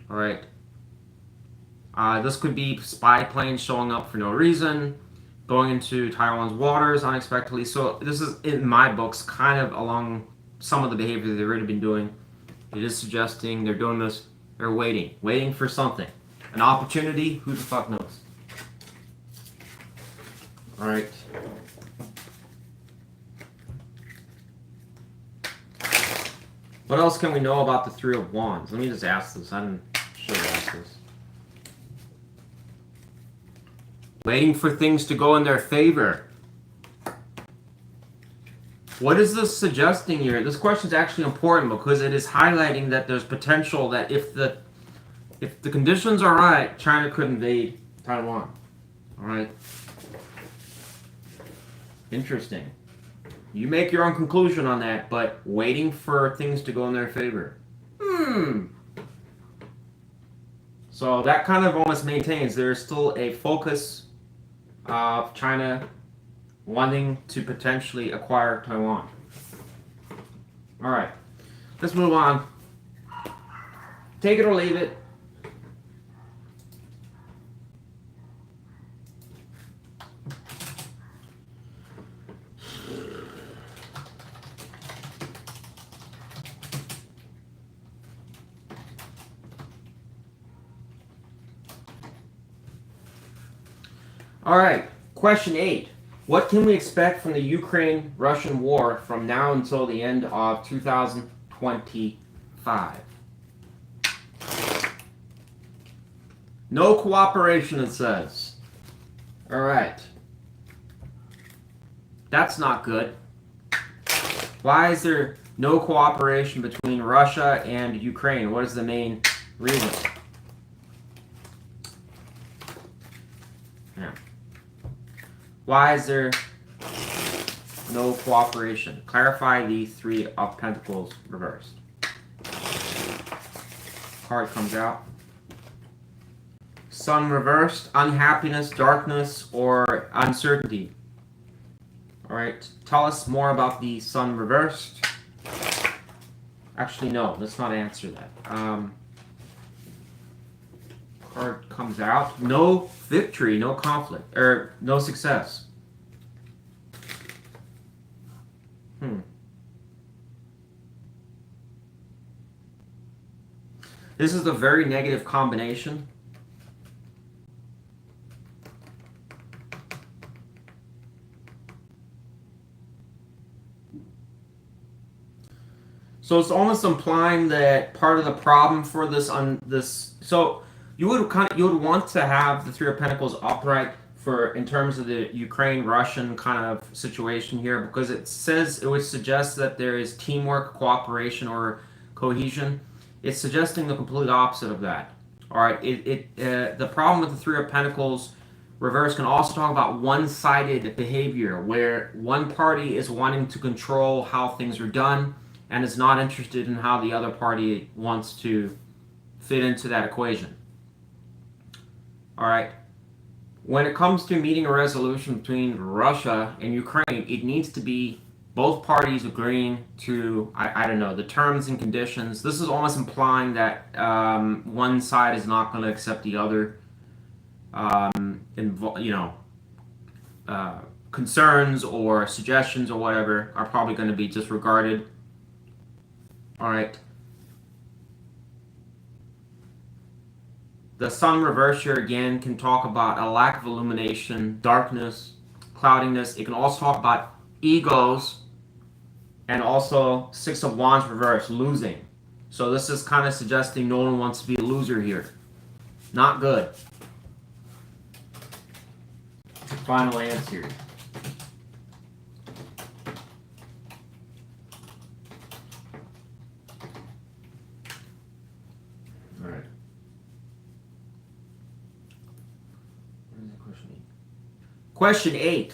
Alright? This could be spy planes showing up for no reason, going into Taiwan's waters unexpectedly. So this is, in my books, kind of along some of the behavior they've already been doing. It is suggesting they're doing this, they're waiting for something. An opportunity, who the fuck knows? Alright. What else can we know about the Three of Wands? Let me just ask this. I didn't should have asked this. Waiting for things to go in their favor. What is this suggesting here? This question is actually important because it is highlighting that there's potential that if the conditions are right, China could invade Taiwan. All right. Interesting. You make your own conclusion on that, but waiting for things to go in their favor. So that kind of almost maintains there is still a focus of China wanting to potentially acquire Taiwan. Alright, let's move on. Take it or leave it. Alright, question 8. What can we expect from the Ukraine-Russian war from now until the end of 2025? No cooperation, it says. All right. That's not good. Why is there no cooperation between Russia and Ukraine? What is the main reason? Yeah. Why is there no cooperation? Clarify the Three of Pentacles reversed. Card comes out. Sun reversed, unhappiness, darkness, or uncertainty. All right, tell us more about the Sun reversed. Actually, no, let's not answer that. Card comes out. No victory, no conflict, or no success. This is a very negative combination. So it's almost implying that part of the problem for this so you would want to have the Three of Pentacles upright for in terms of the Ukraine-Russian kind of situation here, because it would suggest that there is teamwork, cooperation, or cohesion. It's suggesting the complete opposite of that. All right, the problem with the Three of Pentacles reverse can also talk about one-sided behavior, where one party is wanting to control how things are done and is not interested in how the other party wants to fit into that equation. All right. When it comes to meeting a resolution between Russia and Ukraine, it needs to be both parties agreeing to, I don't know, the terms and conditions. This is almost implying that one side is not going to accept the other. Concerns or suggestions or whatever are probably going to be disregarded. All right. The Sun reverse here again can talk about a lack of illumination, darkness, cloudiness. It can also talk about egos, and also Six of Wands reverse, losing. So this is kind of suggesting no one wants to be a loser here. Not good. Final answer. All right. Question 8.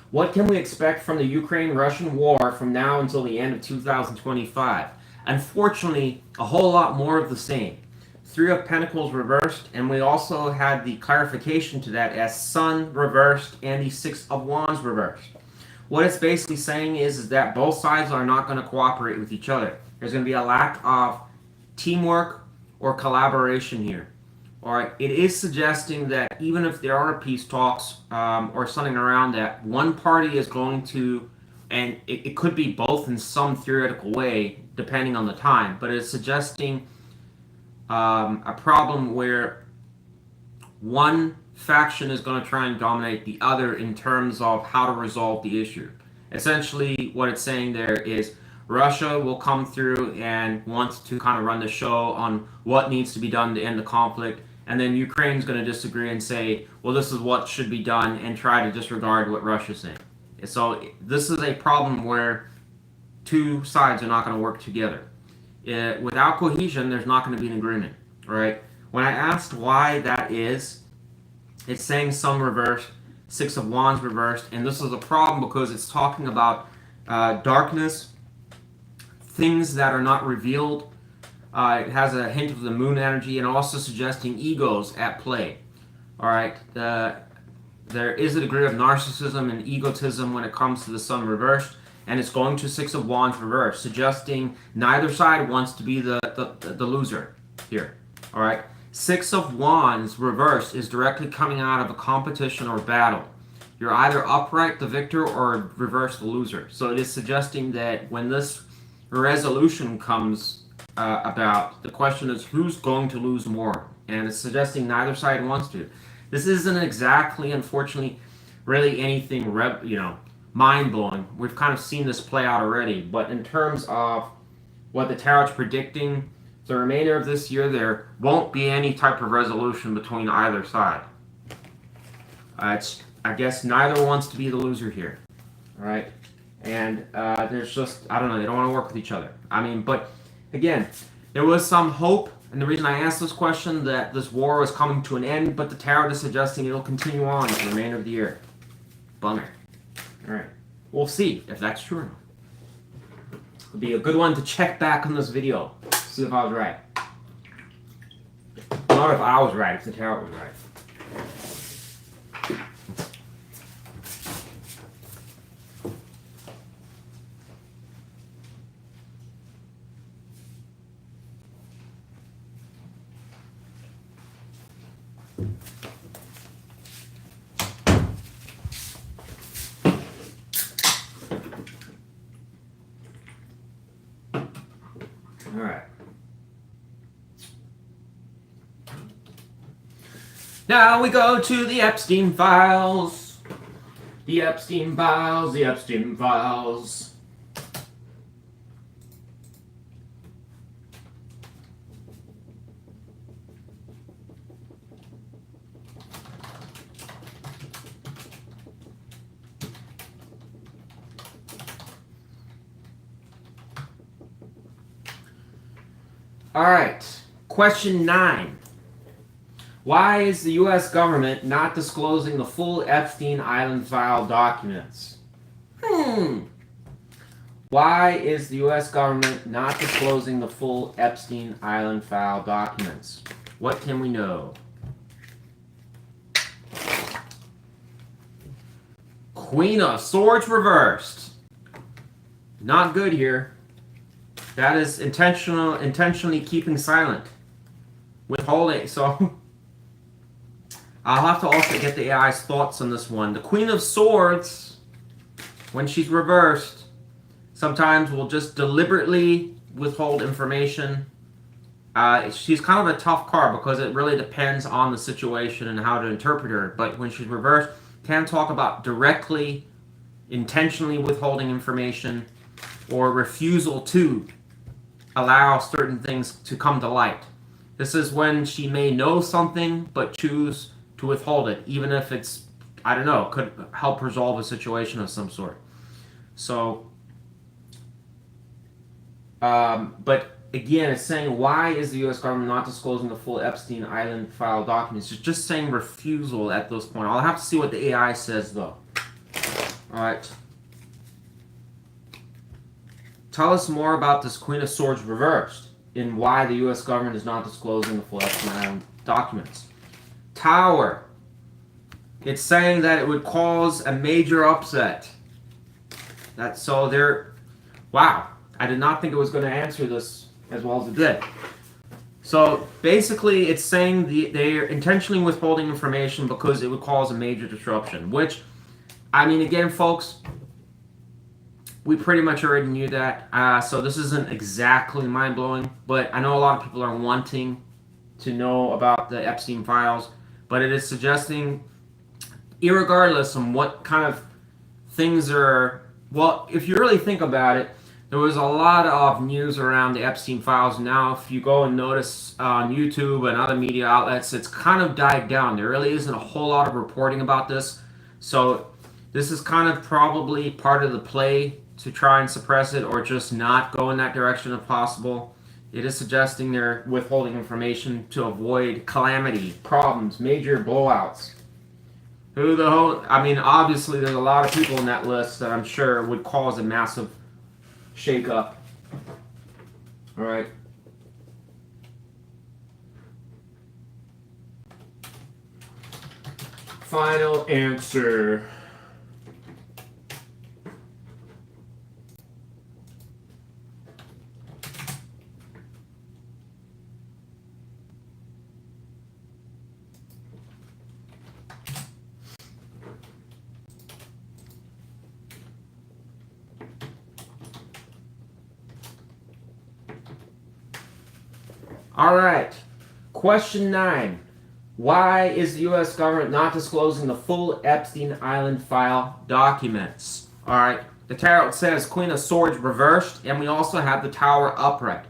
What can we expect from the Ukraine-Russian war from now until the end of 2025? Unfortunately, a whole lot more of the same. Three of Pentacles reversed, and we also had the clarification to that as Sun reversed and the Six of Wands reversed. What it's basically saying is that both sides are not going to cooperate with each other. There's going to be a lack of teamwork or collaboration here. All right, it is suggesting that even if there are peace talks or something around that, one party is going to, and it could be both in some theoretical way, depending on the time, but it's suggesting a problem where one faction is going to try and dominate the other in terms of how to resolve the issue. Essentially, what it's saying there is Russia will come through and wants to kind of run the show on what needs to be done to end the conflict. And then Ukraine's going to disagree and say, well, this is what should be done, and try to disregard what Russia's saying. So this is a problem where two sides are not going to work together. Without cohesion, there's not going to be an agreement, right? When I asked why that is, it's saying Sun reversed, Six of Wands reversed, and this is a problem because it's talking about darkness, things that are not revealed. It has a hint of the moon energy, and also suggesting egos at play. All right, there is a degree of narcissism and egotism when it comes to the Sun reversed, and it's going to Six of Wands reversed, suggesting neither side wants to be the loser here. All right, Six of Wands reversed is directly coming out of a competition or battle. You're either upright, the victor, or reverse, the loser. So it is suggesting that when this resolution comes about, the question is who's going to lose more, and it's suggesting neither side wants to. This isn't exactly, unfortunately, really anything mind-blowing. We've kind of seen this play out already, but in terms of what the tarot's predicting, the remainder of this year, there won't be any type of resolution between either side. I guess neither wants to be the loser here. All right? And there's just, I don't know, they don't want to work with each other. I mean, but again, there was some hope, and the reason I asked this question, that this war was coming to an end, but the tarot is suggesting it'll continue on for the remainder of the year. Bummer. All right. We'll see if that's true or not. It'll be a good one to check back on this video. See if I was right. Not if I was right, if the tarot was right. All right. Now we go to the Epstein files. The Epstein files, the Epstein files. All right, question 9. Why is the U.S. government not disclosing the full Epstein Island file documents? Why is the U.S. government not disclosing the full Epstein Island file documents? What can we know? Queen of Swords reversed. Not good here. That is intentionally keeping silent. Withholding. So I'll have to also get the AI's thoughts on this one. The Queen of Swords, when she's reversed, sometimes will just deliberately withhold information. She's kind of a tough card because it really depends on the situation and how to interpret her. But when she's reversed, can talk about directly, intentionally withholding information or refusal to allow certain things to come to light. This is when she may know something but choose to withhold it, even if it's, I don't know, could help resolve a situation of some sort. So, but again, it's saying, why is the U.S. government not disclosing the full Epstein Island file documents? It's just saying refusal at this point. I'll have to see what the AI says, though. All right. Tell us more about this Queen of Swords reversed and why the U.S. government is not disclosing the full Epstein Island documents. Tower. It's saying that it would cause a major upset. That's so they're... Wow. I did not think it was going to answer this as well as it did. So basically it's saying they're intentionally withholding information because it would cause a major disruption. Which, I mean, again, folks... We pretty much already knew that, so this isn't exactly mind-blowing, but I know a lot of people are wanting to know about the Epstein files, but it is suggesting, irregardless of what kind of things are, well, if you really think about it, there was a lot of news around the Epstein files. Now, if you go and notice on YouTube and other media outlets, it's kind of died down. There really isn't a whole lot of reporting about this, so this is kind of probably part of the play to try and suppress it or just not go in that direction if possible. It is suggesting they're withholding information to avoid calamity, problems, major blowouts. Who the hell? I mean, obviously there's a lot of people in that list that I'm sure would cause a massive shakeup. All right. Final answer. All right, question 9. Why is the U.S. government not disclosing the full Epstein Island file documents? All right, the tarot says Queen of Swords reversed, and we also have the Tower upright.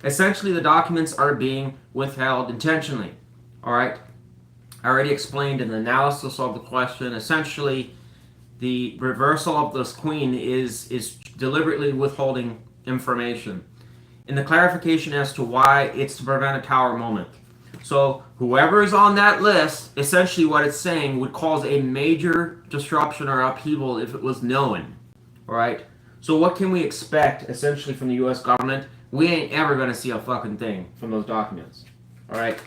Essentially, the documents are being withheld intentionally. All right? I already explained in the analysis of the question. Essentially, the reversal of this queen is deliberately withholding information. In the clarification as to why, it's to prevent a tower moment. So whoever is on that list, essentially what it's saying would cause a major disruption or upheaval if it was known. All right? So what can we expect essentially from the U.S. government? We ain't ever going to see a fucking thing from those documents. All right?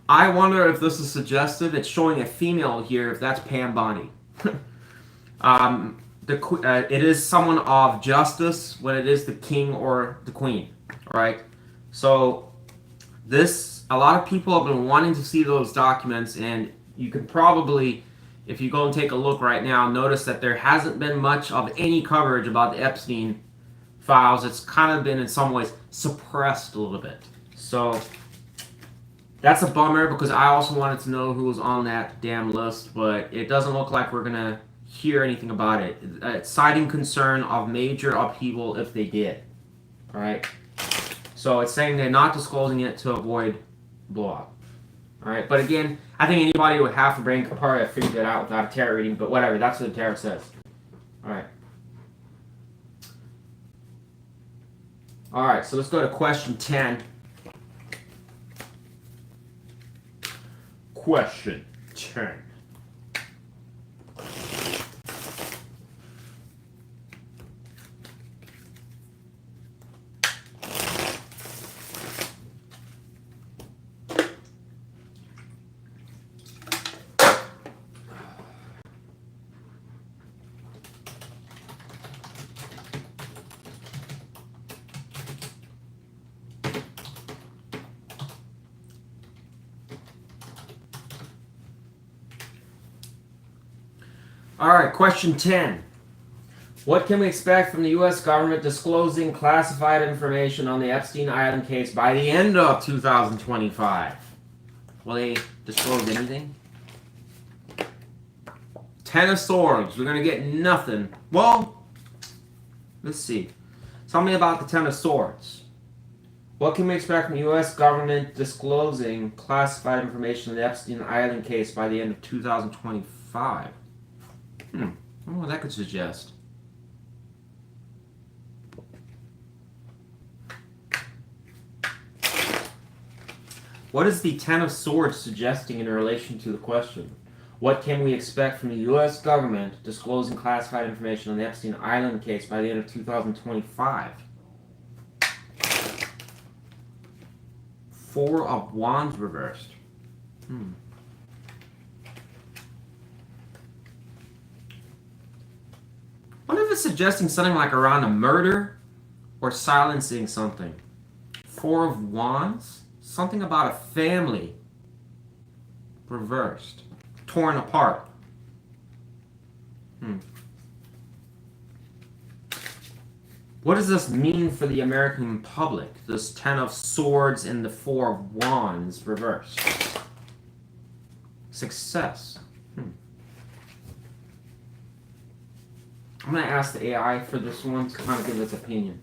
I wonder if this is suggestive. It's showing a female here, if that's Pam Bondi. It is someone of justice when it is the king or the queen. All right? So a lot of people have been wanting to see those documents, and you can probably, if you go and take a look right now, notice that there hasn't been much of any coverage about the Epstein files. It's kind of been, in some ways, suppressed a little bit. So that's a bummer, because I also wanted to know who was on that damn list, but it doesn't look like we're going to hear anything about it. It's citing concern of major upheaval if they did. All right? So it's saying they're not disclosing it to avoid blowout. All right? But again, I think anybody with half a brain could probably have figured that out without a tarot reading, but whatever. That's what the tarot says. All right. All right, so let's go to question 10. Question 10. All right, question 10. What can we expect from the U.S. government disclosing classified information on the Epstein Island case by the end of 2025? Will they disclose anything? Ten of Swords. We're going to get nothing. Well, let's see. Tell me about the Ten of Swords. What can we expect from the U.S. government disclosing classified information on the Epstein Island case by the end of 2025? I wonder what that could suggest. What is the Ten of Swords suggesting in relation to the question? What can we expect from the U.S. government disclosing classified information on the Epstein Island case by the end of 2025? Four of Wands reversed. I wonder if it's suggesting something like around a murder or silencing something. Four of Wands? Something about a family reversed. Torn apart. What does this mean for the American public? This Ten of Swords and the Four of Wands reversed. Success. I'm going to ask the AI for this one to kind of give its opinion.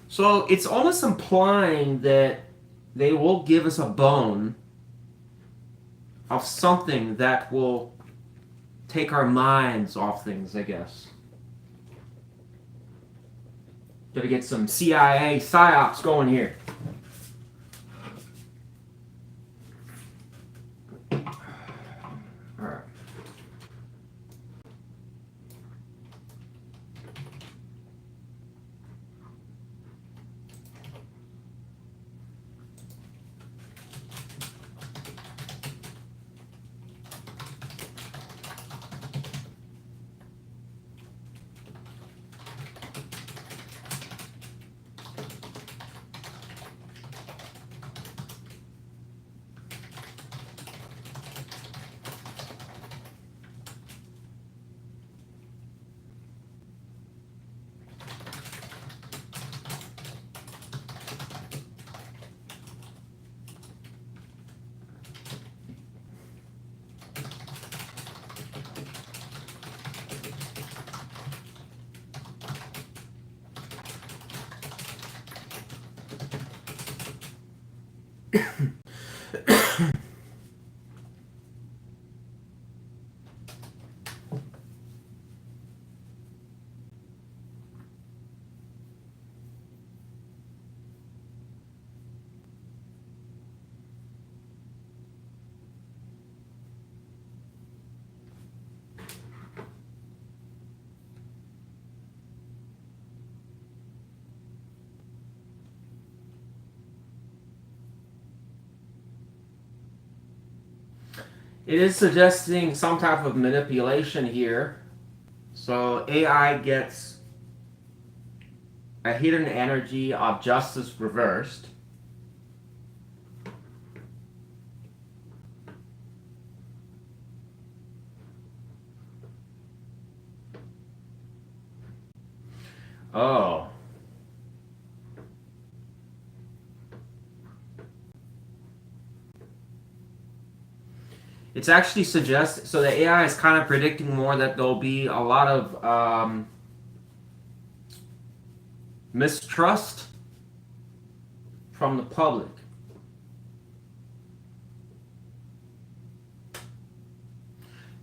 So it's almost implying that they will give us a bone of something that will take our minds off things, I guess. Gotta get some CIA psyops going here. Alright. It is suggesting some type of manipulation here. So AI gets a hidden energy of justice reversed. Oh. It's actually suggests, so the AI is kind of predicting more that there'll be a lot of mistrust from the public.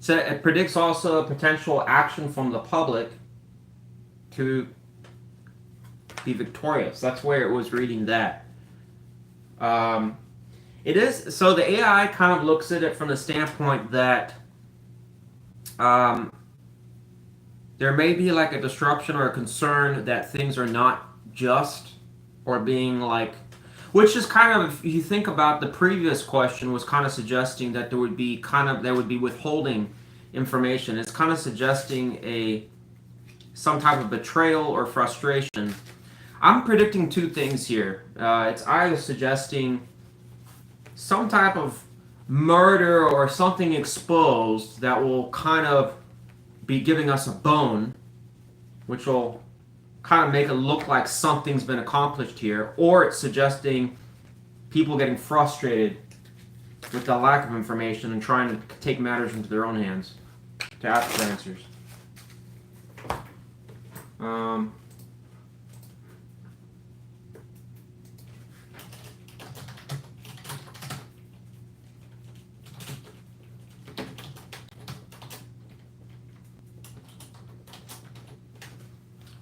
So it predicts also potential action from the public to be victorious. That's where it was reading that. It is, so the AI kind of looks at it from the standpoint that there may be like a disruption or a concern that things are not just or being like, which is kind of, if you think about the previous question, was kind of suggesting that there would be withholding information. It's kind of suggesting some type of betrayal or frustration. I'm predicting two things here. It's either suggesting some type of murder or something exposed that will kind of be giving us a bone, which will kind of make it look like something's been accomplished here, or it's suggesting people getting frustrated with the lack of information and trying to take matters into their own hands to ask for answers.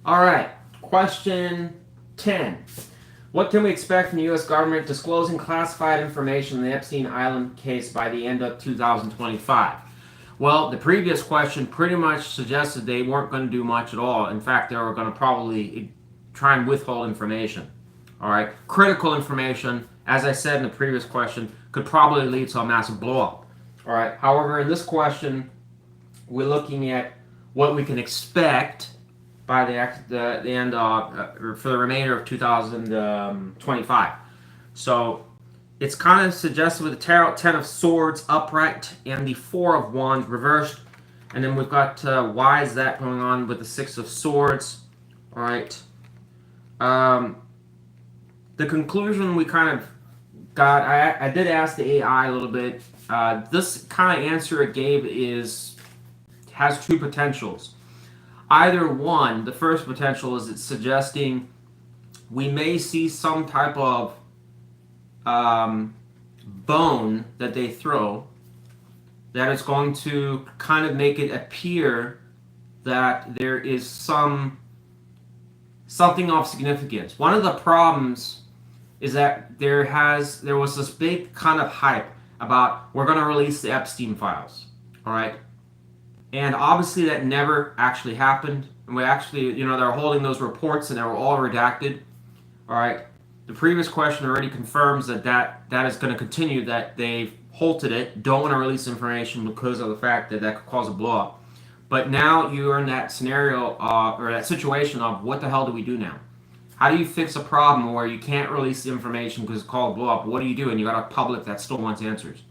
All right, question 10. What can we expect from the U.S. government disclosing classified information in the Epstein Island case by the end of 2025? Well, the previous question pretty much suggested they weren't going to do much at all. In fact, they were going to probably try and withhold information. All right, critical information, as I said in the previous question, could probably lead to a massive blow-up. All right, however, in this question, we're looking at what we can expect by the end for the remainder of 2025. So it's kind of suggested with the Tarot 10 of Swords upright and the 4 of Wands reversed. And then we've got why is that going on with the 6 of Swords. All right. The conclusion we kind of got, I did ask the AI a little bit. This kind of answer it gave has two potentials. Either one, the first potential is it's suggesting we may see some type of bone that they throw that is going to kind of make it appear that there is something of significance. One of the problems is that there was this big kind of hype about we're going to release the Epstein files, all right? And obviously that never actually happened. And we actually, they're holding those reports and they were all redacted. All right. The previous question already confirms that is going to continue, that they've halted it, don't want to release information because of the fact that could cause a blow up. But now you're in that scenario or that situation of what the hell do we do now? How do you fix a problem where you can't release the information because it's called a blow up? What do you do? And you got a public that still wants answers.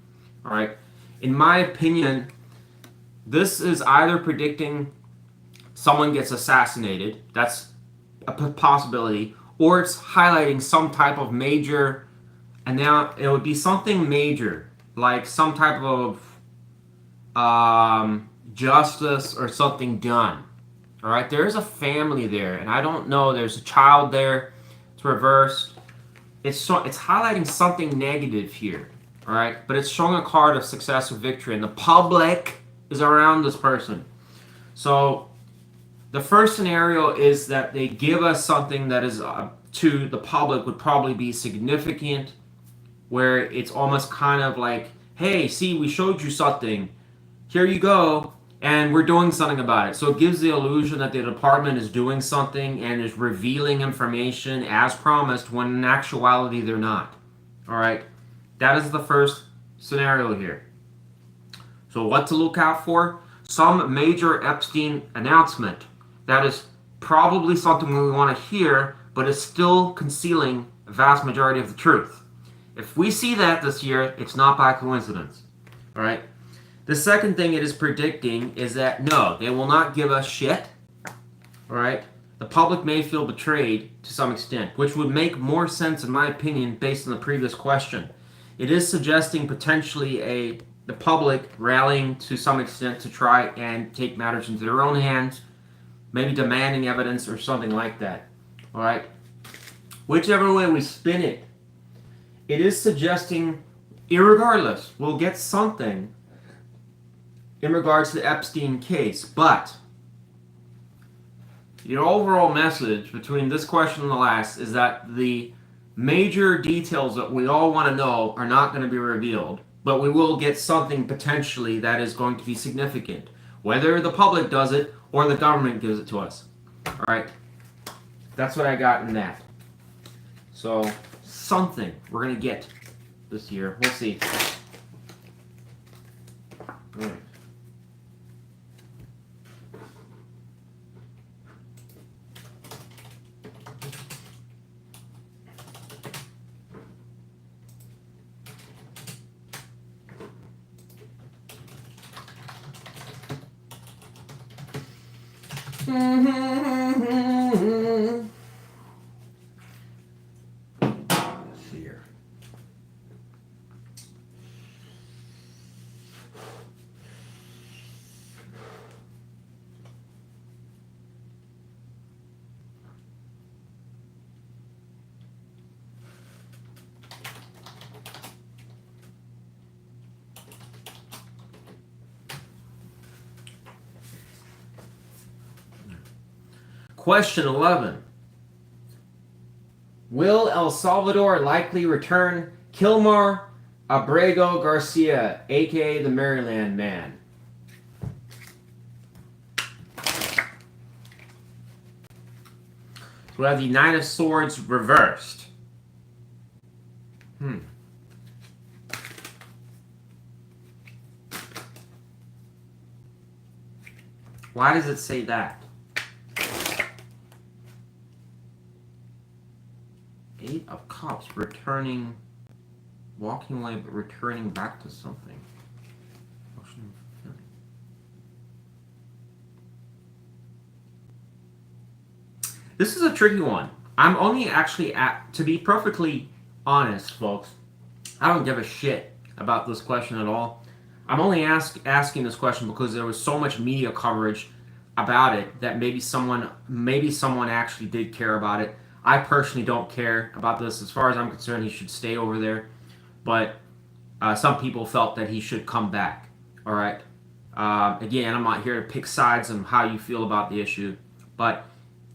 All right. In my opinion, this is either predicting someone gets assassinated, that's a possibility, or it's highlighting some type of major, and now it would be something major, like some type of justice or something done. All right, there's a family there, and I don't know, there's a child there, it's reversed. It's highlighting something negative here, all right, but it's showing a card of success or victory, and the public is around this person. So the first scenario is that they give us something that is to the public would probably be significant, where it's almost kind of like, hey, see, we showed you something, here you go, and we're doing something about it. So it gives the illusion that the department is doing something and is revealing information as promised, when in actuality they're not. All right, that is the first scenario here. So what to look out for? Some major Epstein announcement. That is probably something we want to hear, but is still concealing a vast majority of the truth. If we see that this year, it's not by coincidence. All right? The second thing it is predicting is that no, they will not give us shit. All right? The public may feel betrayed to some extent, which would make more sense in my opinion based on the previous question. It is suggesting potentially the public rallying to some extent to try and take matters into their own hands, maybe demanding evidence or something like that. All right? Whichever way we spin it, it is suggesting, irregardless, we'll get something in regards to the Epstein case. But the overall message between this question and the last is that the major details that we all want to know are not going to be revealed, but we will get something potentially that is going to be significant, whether the public does it or the government gives it to us. All right? That's what I got in that. So, something we're going to get this year. We'll see. All right. Let's see here. Question 11. Will El Salvador likely return Kilmar Abrego Garcia, aka the Maryland Man? So we have the Nine of Swords reversed. Why does it say that? Eight of Cups, returning, walking away, but returning back to something. This is a tricky one. I'm only actually to be perfectly honest, folks, I don't give a shit about this question at all. I'm only asking this question because there was so much media coverage about it that maybe someone actually did care about it. I personally don't care about this. As far as I'm concerned, he should stay over there. But some people felt that he should come back. All right. Again, I'm not here to pick sides on how you feel about the issue. But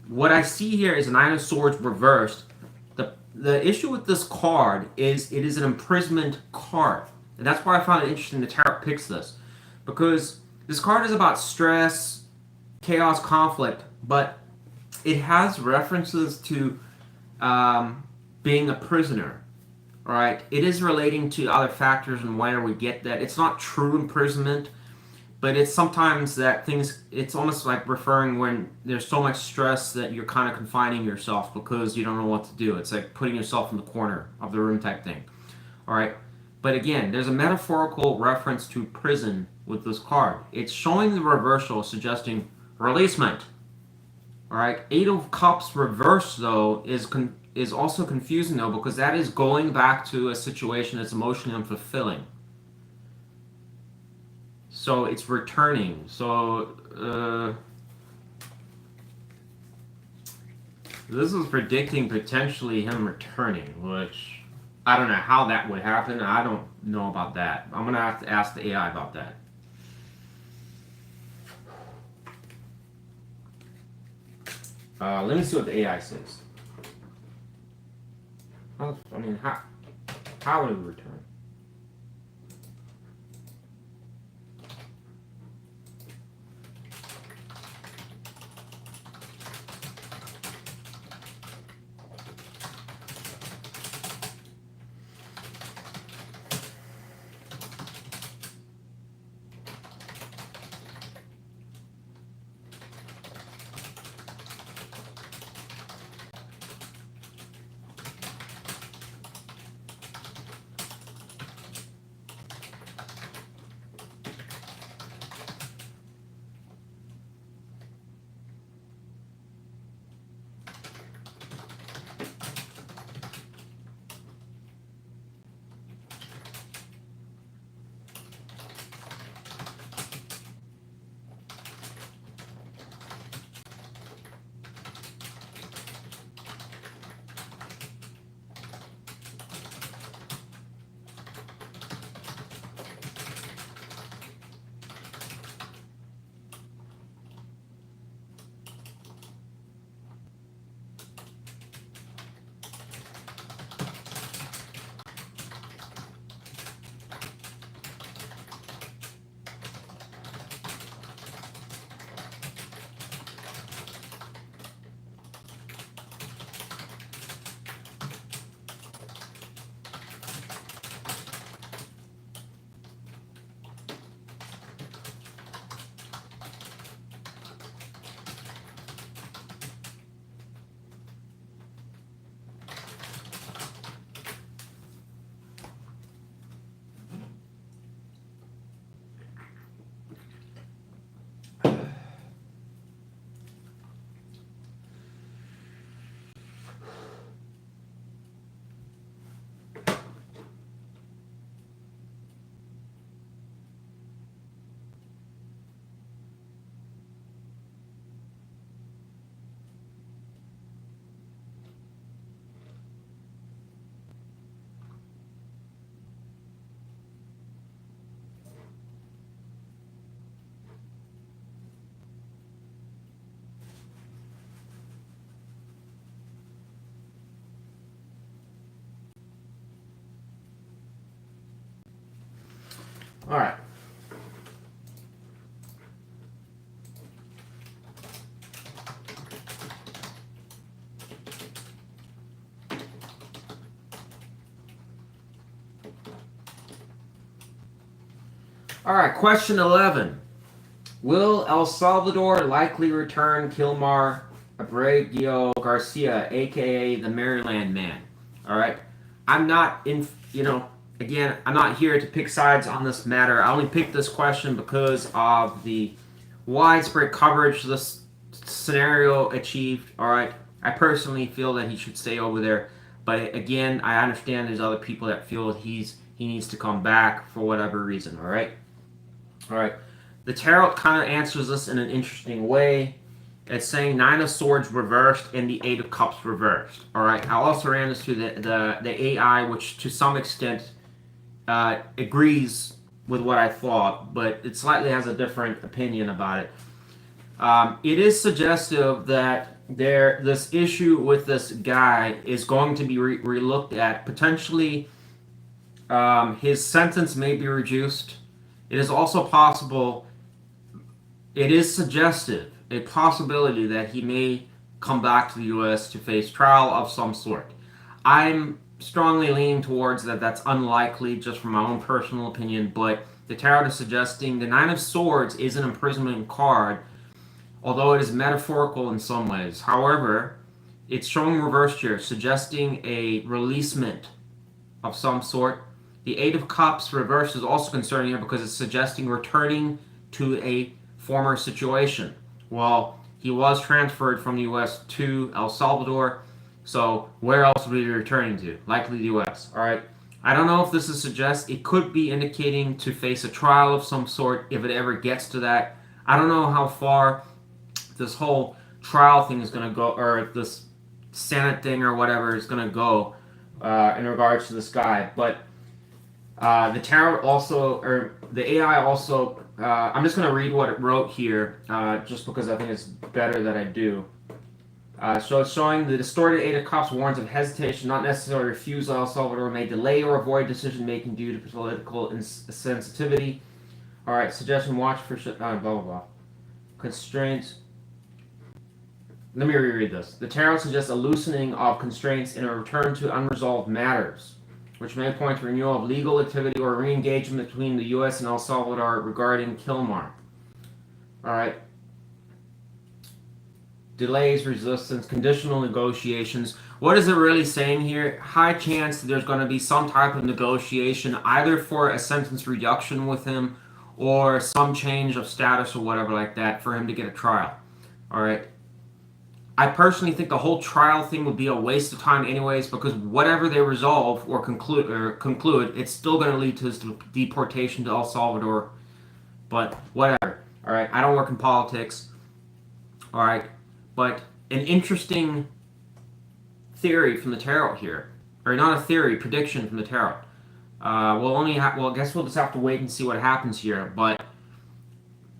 what I see here is a Nine of Swords reversed. The issue with this card is it is an imprisonment card. And that's why I found it interesting the tarot picks this. Because this card is about stress, chaos, conflict, but it has references to being a prisoner. All right, it is relating to other factors and where we get that. It's not true imprisonment, but it's sometimes that things. It's almost like referring when there's so much stress that you're kind of confining yourself because you don't know what to do. It's like putting yourself in the corner of the room type thing. All right, but again, there's a metaphorical reference to prison with this card. It's showing the reversal, suggesting releasement. All right, Eight of Cups reversed though is also confusing though because that is going back to a situation that's emotionally unfulfilling. So it's returning. So this is predicting potentially him returning, which I don't know how that would happen. I don't know about that. I'm gonna have to ask the AI about that. Let me see what the AI says. How would it return? All right. All right, question 11. Will El Salvador likely return Kilmar Abrego Garcia, aka the Maryland Man? All right. I'm not again, I'm not here to pick sides on this matter. I only picked this question because of the widespread coverage this scenario achieved. All right. I personally feel that he should stay over there. But again, I understand there's other people that feel he needs to come back for whatever reason. All right. All right. The tarot kind of answers this in an interesting way. It's saying Nine of Swords reversed and the Eight of Cups reversed. All right. I also ran this through the AI, which to some extent agrees with what I thought, but it slightly has a different opinion about it. It is suggestive that this issue with this guy is going to be relooked at. Potentially, his sentence may be reduced. It is also possible, it is suggestive, a possibility that he may come back to the U.S. to face trial of some sort. I'm strongly leaning towards that's unlikely, just from my own personal opinion, but the tarot is suggesting the Nine of Swords is an imprisonment card, although it is metaphorical in some ways. However, it's showing reversed here, suggesting a releasement of some sort. The Eight of Cups reversed is also concerning here because it's suggesting returning to a former situation. Well, he was transferred from the U.S. to El Salvador, so where else would he be returning to? Likely the U.S. All right. I don't know if this is it could be indicating to face a trial of some sort if it ever gets to that. I don't know how far this whole trial thing is going to go, or this Senate thing or whatever is going to go in regards to this guy, but the tarot also, or the AI also, I'm just going to read what it wrote here, just because I think it's better that I do. So it's showing the distorted Eight of Cups warns of hesitation, not necessarily refusal. El Salvador may delay or avoid decision making due to political insensitivity. All right, suggestion: watch for blah blah blah. Constraints. Let me reread this. The tarot suggests a loosening of constraints and a return to unresolved matters, which may point to renewal of legal activity or re-engagement between the U.S. and El Salvador regarding Kilmar. All right. Delays, resistance, conditional negotiations. What is it really saying here? High chance that there's going to be some type of negotiation, either for a sentence reduction with him or some change of status or whatever like that for him to get a trial. All right. I personally think the whole trial thing would be a waste of time anyways, because whatever they resolve or conclude, it's still going to lead to his deportation to El Salvador. But whatever. All right. I don't work in politics. All right. But an interesting theory from the tarot here, or not a theory, prediction from the tarot. I guess we'll just have to wait and see what happens here. But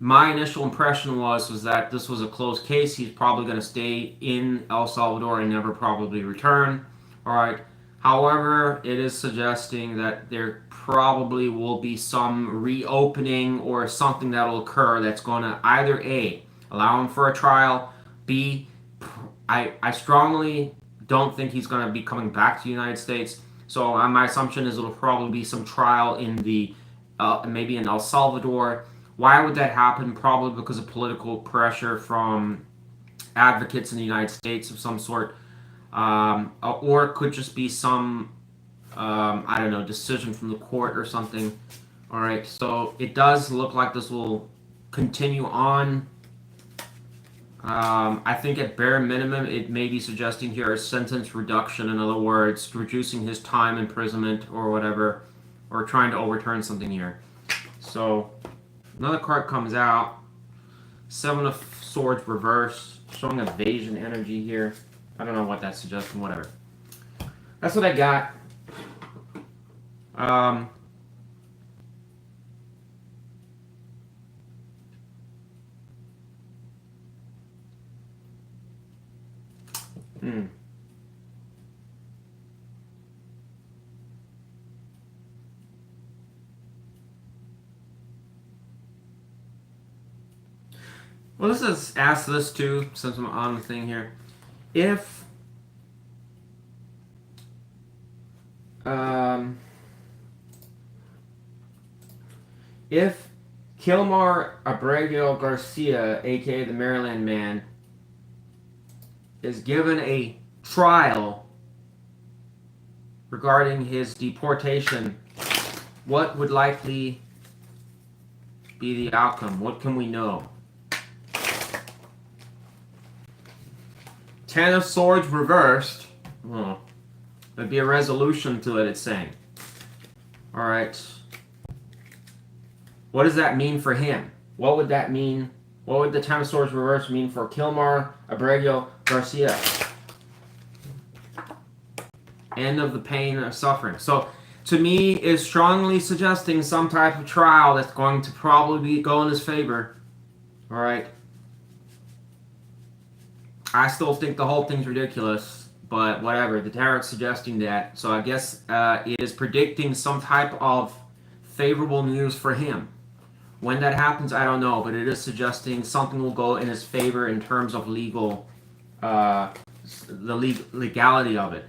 my initial impression was that this was a closed case. He's probably going to stay in El Salvador and never probably return. All right. However, it is suggesting that there probably will be some reopening or something that will occur that's going to either A, allow him for a trial, B, I strongly don't think he's going to be coming back to the United States. So my assumption is it'll probably be some trial in maybe in El Salvador. Why would that happen? Probably because of political pressure from advocates in the United States of some sort. Or it could just be some, I don't know, decision from the court or something. All right, so it does look like this will continue on I think at bare minimum, it may be suggesting here a sentence reduction. In other words, reducing his time imprisonment or whatever, or trying to overturn something here. So another card comes out. Seven of Swords reverse, showing evasion energy here. I don't know what that's suggesting. Whatever. That's what I got. Well, let's just ask this too, since I'm on the thing here. If Kilmar Abrego Garcia, aka the Maryland Man, is given a trial regarding his deportation, what would likely be the outcome? What can we know? Ten of Swords reversed. Oh, there'd be a resolution to it, it's saying. Alright. What does that mean for him? What would that mean? What would the Ten of Swords reversed mean for Kilmar Abrego Garcia? End of the pain of suffering. So, to me, is strongly suggesting some type of trial that's going to probably go in his favor. Alright. I still think the whole thing's ridiculous, but whatever. The tarot's suggesting that. So I guess it is predicting some type of favorable news for him. When that happens, I don't know, but it is suggesting something will go in his favor in terms of legality of it.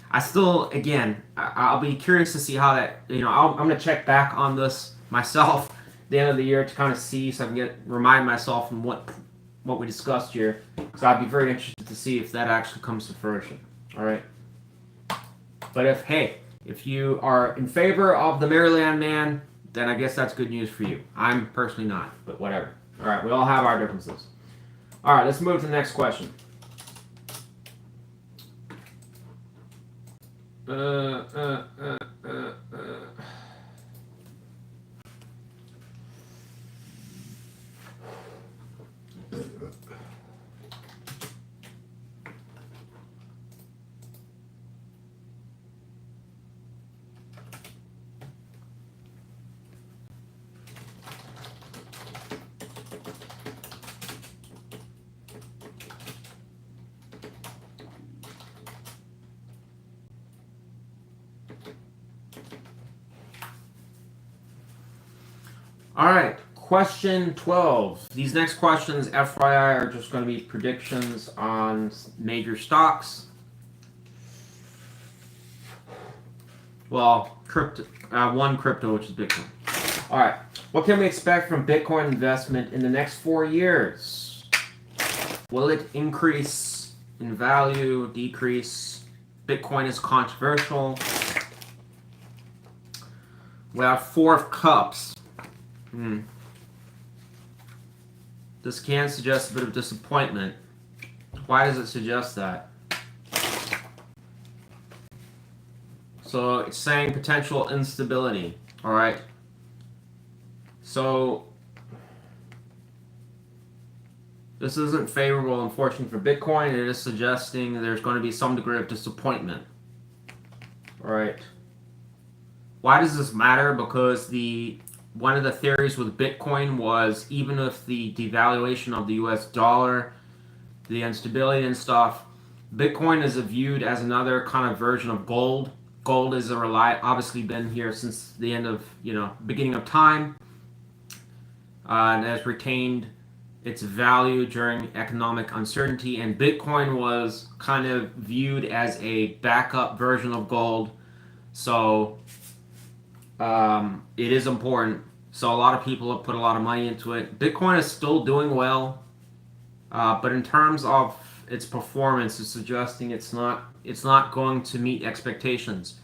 I still, again, I'll be curious to see how that, I'm going to check back on this myself at the end of the year to kind of see, so I can remind myself from what we discussed here. So I'd be very interested to see if that actually comes to fruition. All right. But if you are in favor of the Maryland Man, then I guess that's good news for you. I'm personally not, but whatever. All right, we all have our differences. All right, let's move to the next question. All right, question 12. These next questions, FYI, are just going to be predictions on major stocks. Well, one crypto, which is Bitcoin. All right, what can we expect from Bitcoin investment in the next 4 years? Will it increase in value, decrease? Bitcoin is controversial. We have Four of Cups. This can suggest a bit of disappointment. Why does it suggest that? So it's saying potential instability. All right. So this isn't favorable, unfortunately, for Bitcoin. It is suggesting there's going to be some degree of disappointment. All right. Why does this matter? Because one of the theories with Bitcoin was even if the devaluation of the US dollar, the instability and stuff, Bitcoin is viewed as another kind of version of gold. Gold is obviously been here since the end of, beginning of time, and has retained its value during economic uncertainty. And Bitcoin was kind of viewed as a backup version of gold. So it is important. So a lot of people have put a lot of money into it. Bitcoin is still doing well, but in terms of its performance, it's suggesting it's not going to meet expectations.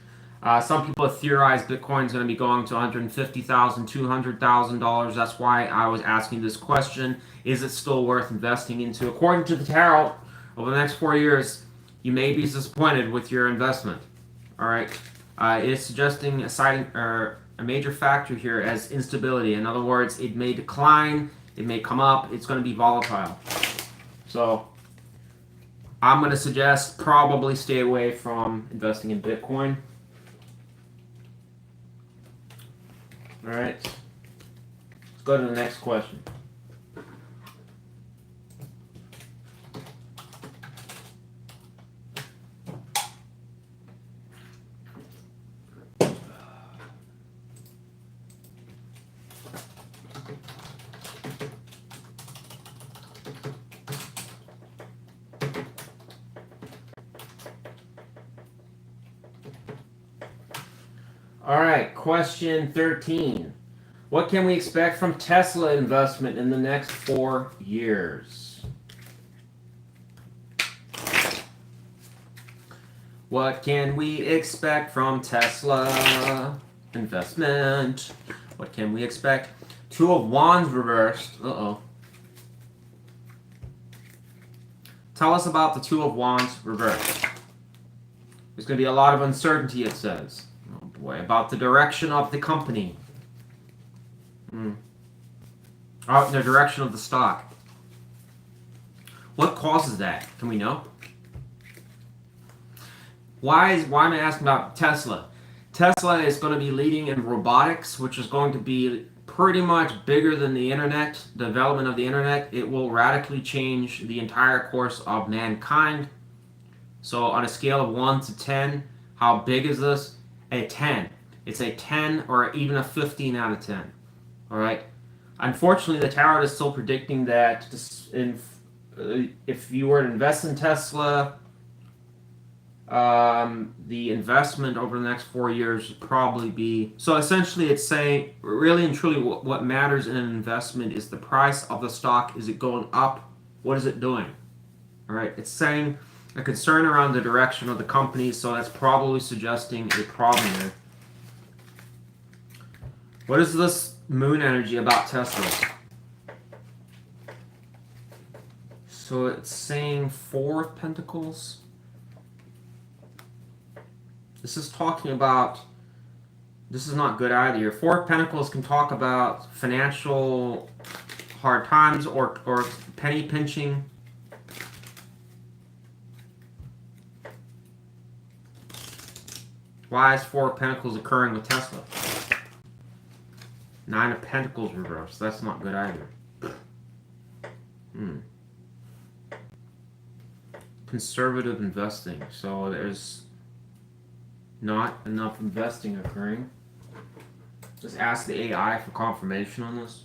Some people have theorized Bitcoin's going to be going to $150,000, $200,000. That's why I was asking this question. Is it still worth investing into? According to the tarot, over the next 4 years, you may be disappointed with your investment. All right. It is suggesting a major factor here as instability. In other words, it may decline, it may come up, it's going to be volatile. So I'm going to suggest probably stay away from investing in Bitcoin. All right. Let's go to the next question. All right, question 13. What can we expect from Tesla investment in the next 4 years? What can we expect from Tesla investment? What can we expect? Two of Wands reversed. Uh-oh. Tell us about the Two of Wands reversed. There's going to be a lot of uncertainty, it says. Oh boy, about the direction of the company. Oh, the direction of the stock. What causes that? Can we know? Why am I asking about Tesla? Tesla is going to be leading in robotics, which is going to be pretty much bigger than the internet, the development of the internet. It will radically change the entire course of mankind. So on a scale of 1 to 10, how big is this? A 10. It's a 10 or even a 15 out of 10. All right. Unfortunately, the tarot is still predicting that if you were to invest in Tesla, the investment over the next 4 years would probably be... So essentially it's saying, really and truly, what matters in an investment is the price of the stock. Is it going up? What is it doing? All right. It's saying a concern around the direction of the company, so that's probably suggesting a problem there. What is this moon energy about Tesla? So it's saying 4 of Pentacles. This is talking about, this is not good either. 4 of Pentacles can talk about financial hard times or penny pinching. Why is 4 of Pentacles occurring with Tesla? 9 of Pentacles reversed. That's not good either. Conservative investing. So there's not enough investing occurring. Just ask the AI for confirmation on this.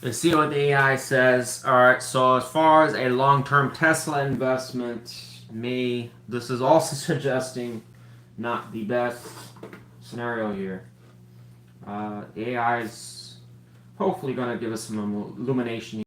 Let's see what the AI says. All right, so as far as a long-term Tesla investment, this is also suggesting not the best scenario here. AI is hopefully going to give us some illumination.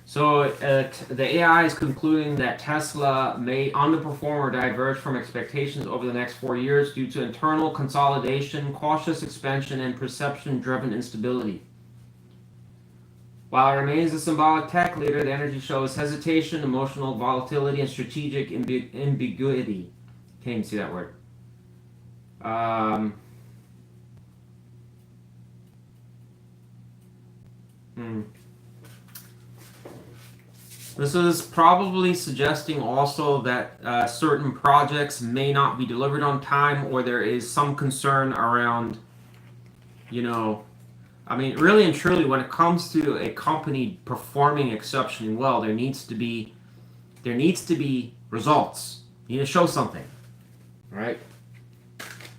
So the AI is concluding that Tesla may underperform or diverge from expectations over the next 4 years due to internal consolidation, cautious expansion, and perception-driven instability. While it remains a symbolic tech leader, the energy shows hesitation, emotional volatility, and strategic ambiguity. Can't even see that word. Um, hmm. This is probably suggesting also that certain projects may not be delivered on time, or there is some concern around, you know, I mean, really and truly, when it comes to a company performing exceptionally well, there needs to be results. You need to show something, right?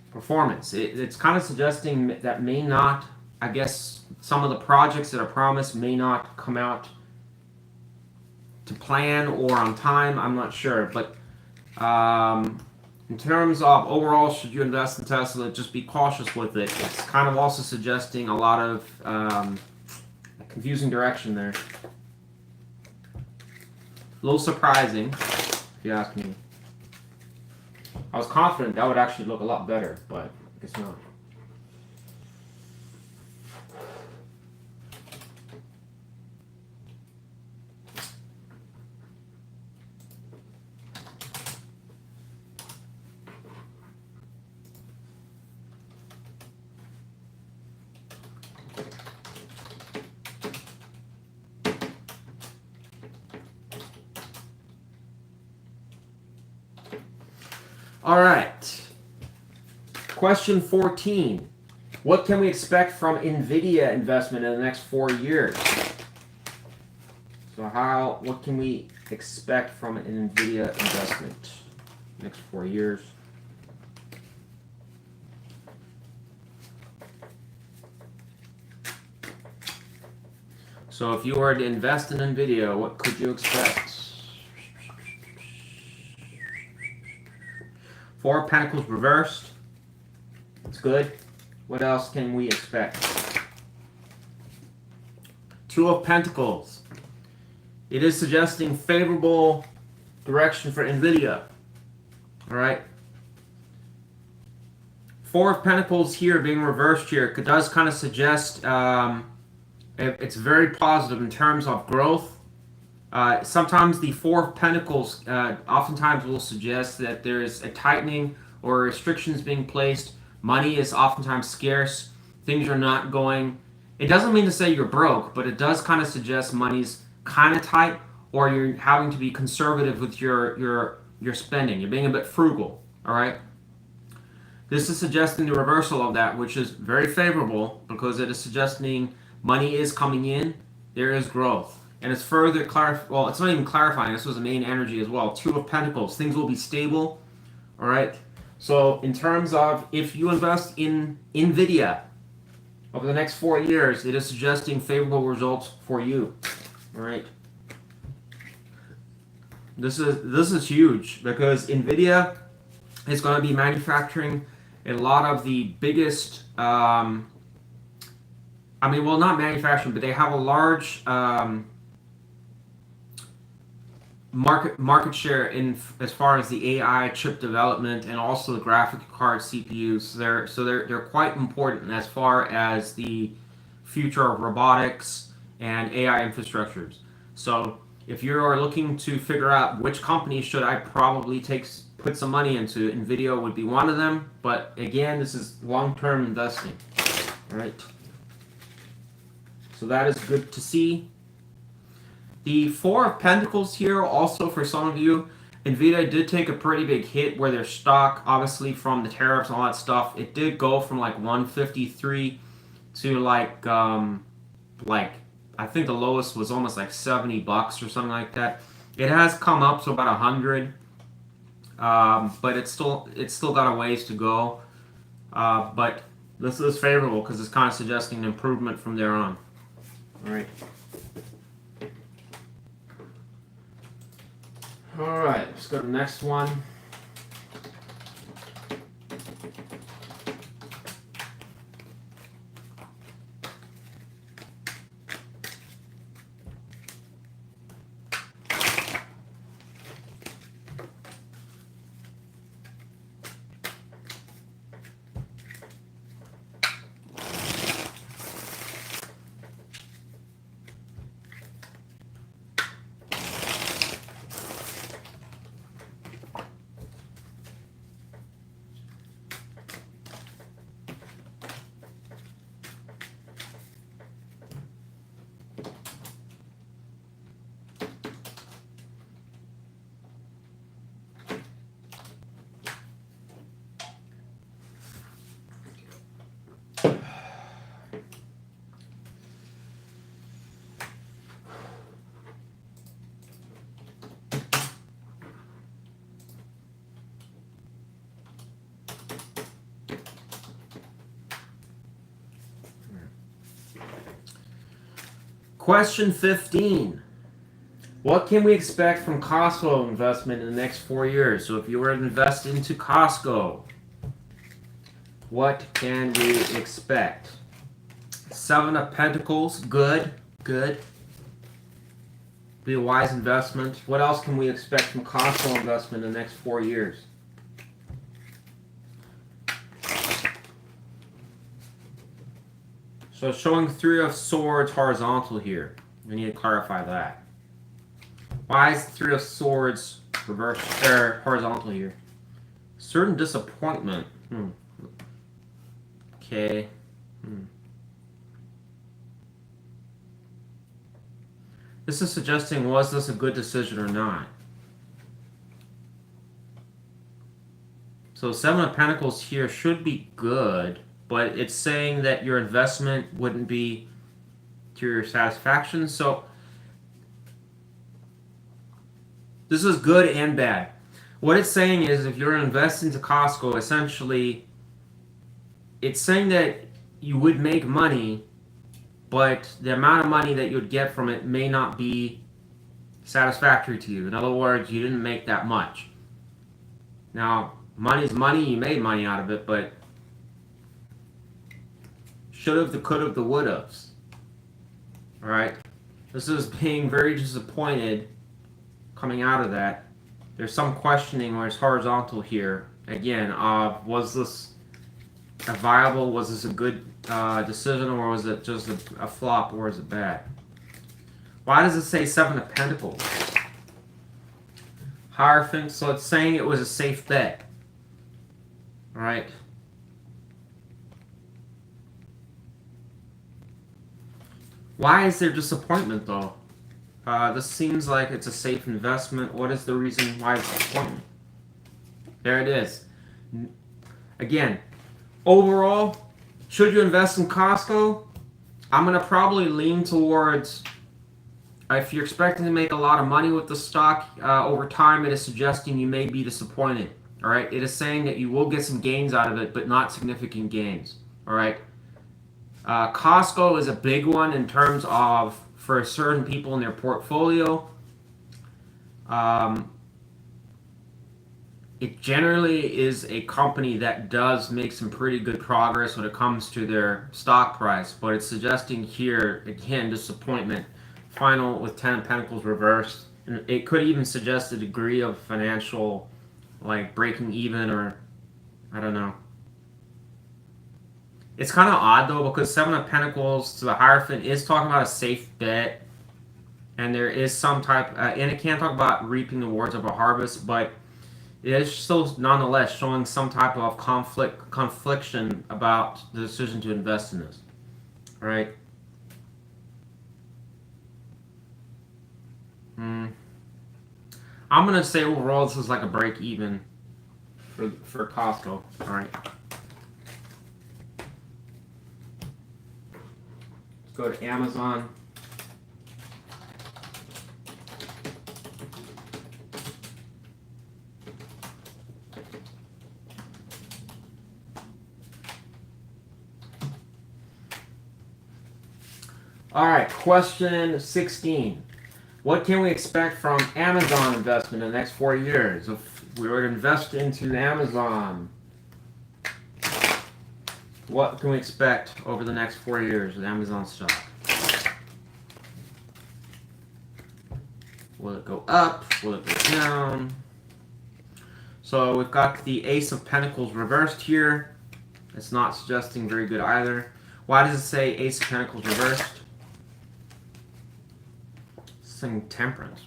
Performance. It's kind of suggesting that may not. I guess some of the projects that are promised may not come out to plan or on time. I'm not sure, but in terms of overall, should you invest in Tesla? Just be cautious with it. It's kind of also suggesting a lot of confusing direction there. A little surprising, if you ask me. I was confident that would actually look a lot better, but I guess not. All right. Question 14. What can we expect from NVIDIA investment in the next 4 years? So what can we expect from an NVIDIA investment next 4 years? So if you were to invest in NVIDIA, what could you expect? Four of Pentacles reversed. That's good. What else can we expect? Two of Pentacles. It is suggesting favorable direction for NVIDIA. All right. Four of Pentacles here being reversed here does kind of suggest it's very positive in terms of growth. Sometimes the Four of Pentacles oftentimes will suggest that there is a tightening or restrictions being placed. Money is oftentimes scarce. Things are not going. It doesn't mean to say you're broke, but it does kind of suggest money's kind of tight, or you're having to be conservative with your spending. You're being a bit frugal. All right. This is suggesting the reversal of that, which is very favorable because it is suggesting money is coming in. There is growth. And it's further well, it's not even clarifying. This was the main energy as well. Two of Pentacles. Things will be stable. All right. So in terms of if you invest in NVIDIA over the next 4 years, it is suggesting favorable results for you. All right. This is huge because NVIDIA is going to be manufacturing a lot of the biggest. Well, not manufacturing, but they have a large market share in as far as the AI chip development and also the graphic card CPUs. They're quite important as far as the future of robotics and AI infrastructures. So if you are looking to figure out which company should I probably put some money into, NVIDIA would be one of them. But again, this is long-term investing, right? So that is good to see. The Four of Pentacles here, also for some of you, NVIDIA did take a pretty big hit where their stock, obviously from the tariffs and all that stuff, it did go from like 153 to like I think the lowest was almost like $70 or something like that. It has come up to about 100, but it's still got a ways to go. But this is favorable because it's kind of suggesting an improvement from there on. All right. All right, let's go to the next one. Question 15. What can we expect from Costco investment in the next 4 years? So if you were to invest into Costco, what can we expect? Seven of Pentacles, good. Be a wise investment. What else can we expect from Costco investment in the next 4 years? So showing Three of Swords horizontal here. We need to clarify that. Why is Three of Swords reversed or horizontal here? Certain disappointment. Okay. This is suggesting, was this a good decision or not? So Seven of Pentacles here should be good, but it's saying that your investment wouldn't be to your satisfaction. So this is good and bad. What it's saying is if you're investing to Costco, essentially, it's saying that you would make money, but the amount of money that you'd get from it may not be satisfactory to you. In other words, you didn't make that much. Now, money's money, you made money out of it, but should've, the could've, the would'ves. Alright? This is being very disappointed coming out of that. There's some questioning where it's horizontal here. Again, was this a viable, was this a good decision, or was it just a flop, or is it bad? Why does it say Seven of Pentacles? Hierophant, so it's saying it was a safe bet. Alright. Why is there disappointment though? This seems like it's a safe investment. What is the reason why it's disappointment? There it is. Again, overall, should you invest in Costco? I'm going to probably lean towards, if you're expecting to make a lot of money with the stock over time, it is suggesting you may be disappointed. All right, it is saying that you will get some gains out of it, but not significant gains. All right, Costco is a big one in terms of for certain people in their portfolio. It generally is a company that does make some pretty good progress when it comes to their stock price, but it's suggesting here, again, disappointment. Final with 10 of Pentacles reversed. And it could even suggest a degree of financial, like breaking even, or I don't know. It's kind of odd though, because Seven of Pentacles to the Hierophant is talking about a safe bet, and there is some type, and it can talk about reaping the rewards of a harvest, but it is still nonetheless showing some type of confliction about the decision to invest in this. All right. I'm gonna say overall this is like a break even for Costco. All right. Let's go to Amazon. All right, question 16. What can we expect from Amazon investment in the next 4 years? If we were to invest into Amazon, what can we expect over the next 4 years with Amazon stock? Will it go up? Will it go down? So we've got the Ace of Pentacles reversed here. It's not suggesting very good either. Why does it say Ace of Pentacles reversed? Saying Temperance.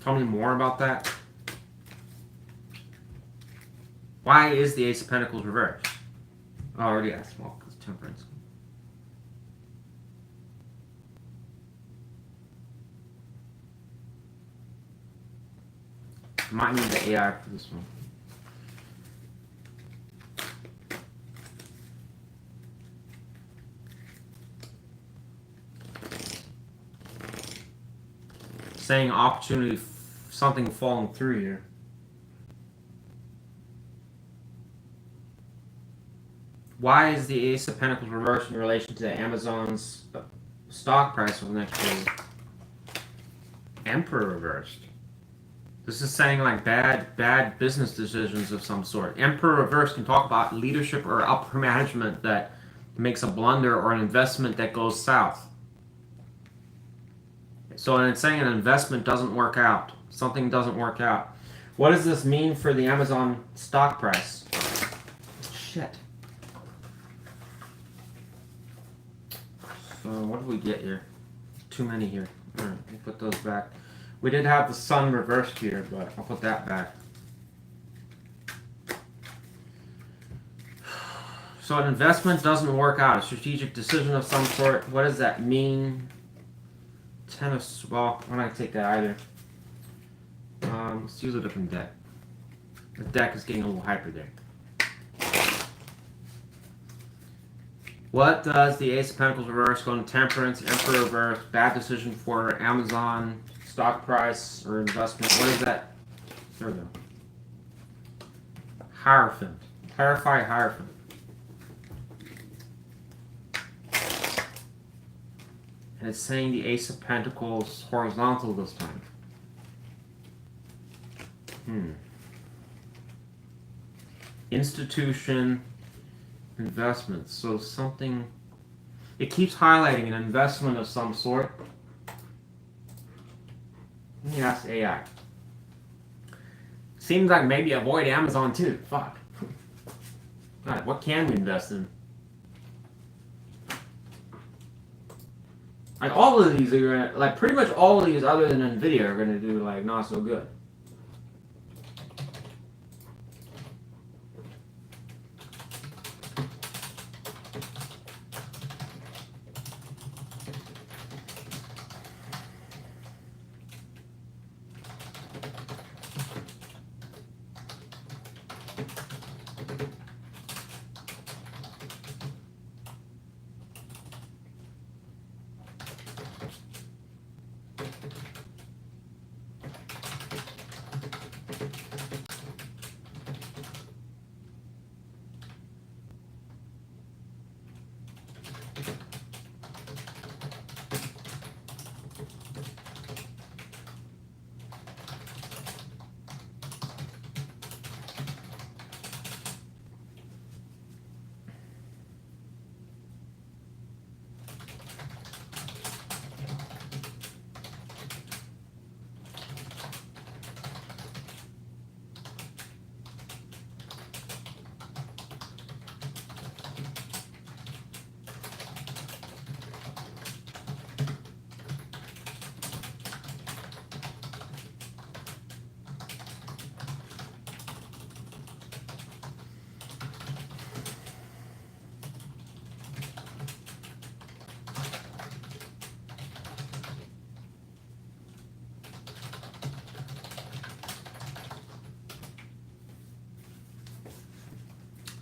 Tell me more about that. Why is the Ace of Pentacles reversed? Oh, I already asked. Well, because Temperance. Might need the AI for this one. Saying opportunity, something falling through here. Why is the Ace of Pentacles reversed in relation to Amazon's stock price over the next year. Emperor reversed. This is saying like bad business decisions of some sort. Emperor reversed can talk about leadership or upper management that makes a blunder or an investment that goes south. So it's saying an investment doesn't work out. Something doesn't work out. What does this mean for the Amazon stock price? Shit. So what do we get here? Too many here. Alright, we'll put those back. We did have the sun reversed here, but I'll put that back. So an investment doesn't work out. A strategic decision of some sort. What does that mean? Well, I'm not going to take that either. Let's use a different deck. The deck is getting a little hyper there. What does the Ace of Pentacles reverse go into Temperance, Emperor reverse, bad decision for Amazon, stock price, or investment? What is that? There we go. Hierophant. Clarify Hierophant. And it's saying the Ace of Pentacles horizontal this time. Institution, investments. So something, it keeps highlighting an investment of some sort. Let me ask AI. Seems like maybe avoid Amazon too. Fuck. Alright, what can we invest in? Like all of these are gonna, like pretty much all of these other than Nvidia are gonna do like not so good.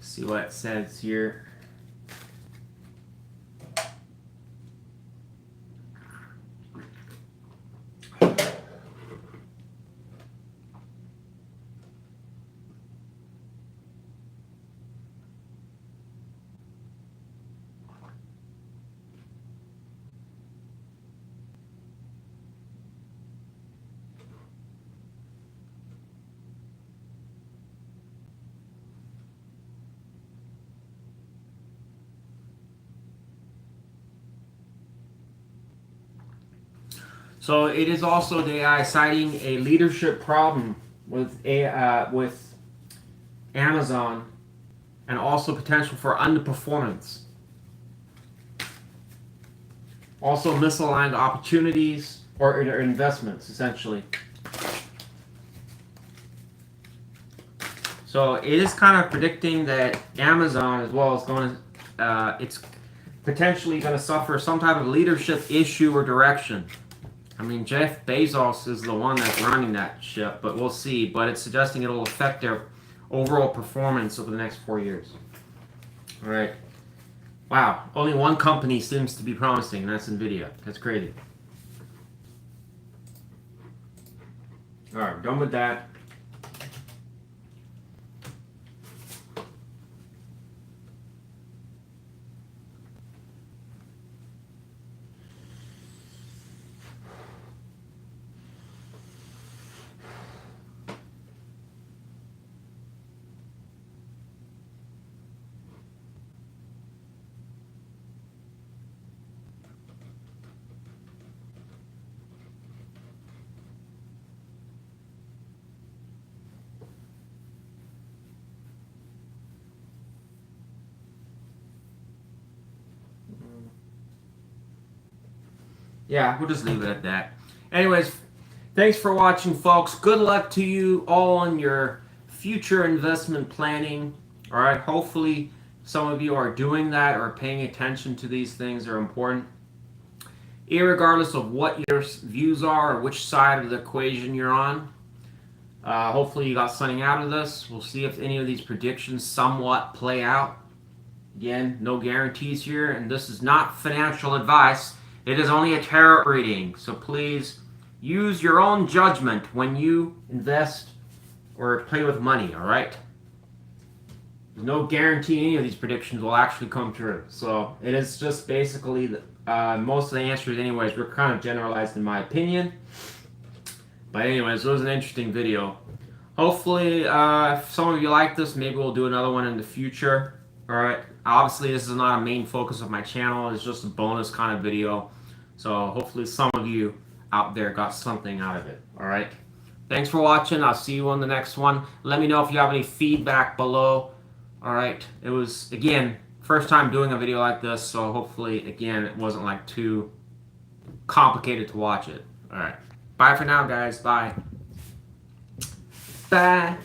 See what it says here. So it is also the AI citing a leadership problem with Amazon, and also potential for underperformance. Also misaligned opportunities or investments, essentially. So it is kind of predicting that Amazon as well is going to, it's potentially going to suffer some type of leadership issue or direction. I mean, Jeff Bezos is the one that's running that ship, but we'll see. But it's suggesting it'll affect their overall performance over the next 4 years. All right. Wow. Only one company seems to be promising, and that's Nvidia. That's crazy. All right, done with that. yeah, we'll just leave it at that. Anyways, thanks for watching, folks. Good luck to you all on your future investment planning. All right, hopefully some of you are doing that or paying attention to these things that are important. Irregardless of what your views are or which side of the equation you're on, hopefully you got something out of this. We'll see if any of these predictions somewhat play out. Again, no guarantees here, and this is not financial advice. It is only a tarot reading, so please use your own judgment when you invest or play with money, all right? There's no guarantee any of these predictions will actually come true. So it is just basically, most of the answers anyways, were kind of generalized in my opinion. But anyways, it was an interesting video. Hopefully, if some of you like this, maybe we'll do another one in the future. All right. Obviously, this is not a main focus of my channel. It's just a bonus kind of video. So hopefully some of you out there got something out of it. All right. Thanks for watching. I'll see you on the next one. Let me know if you have any feedback below. All right. It was, again, first time doing a video like this. So hopefully, again, it wasn't like too complicated to watch it. All right. Bye for now, guys. Bye. Bye.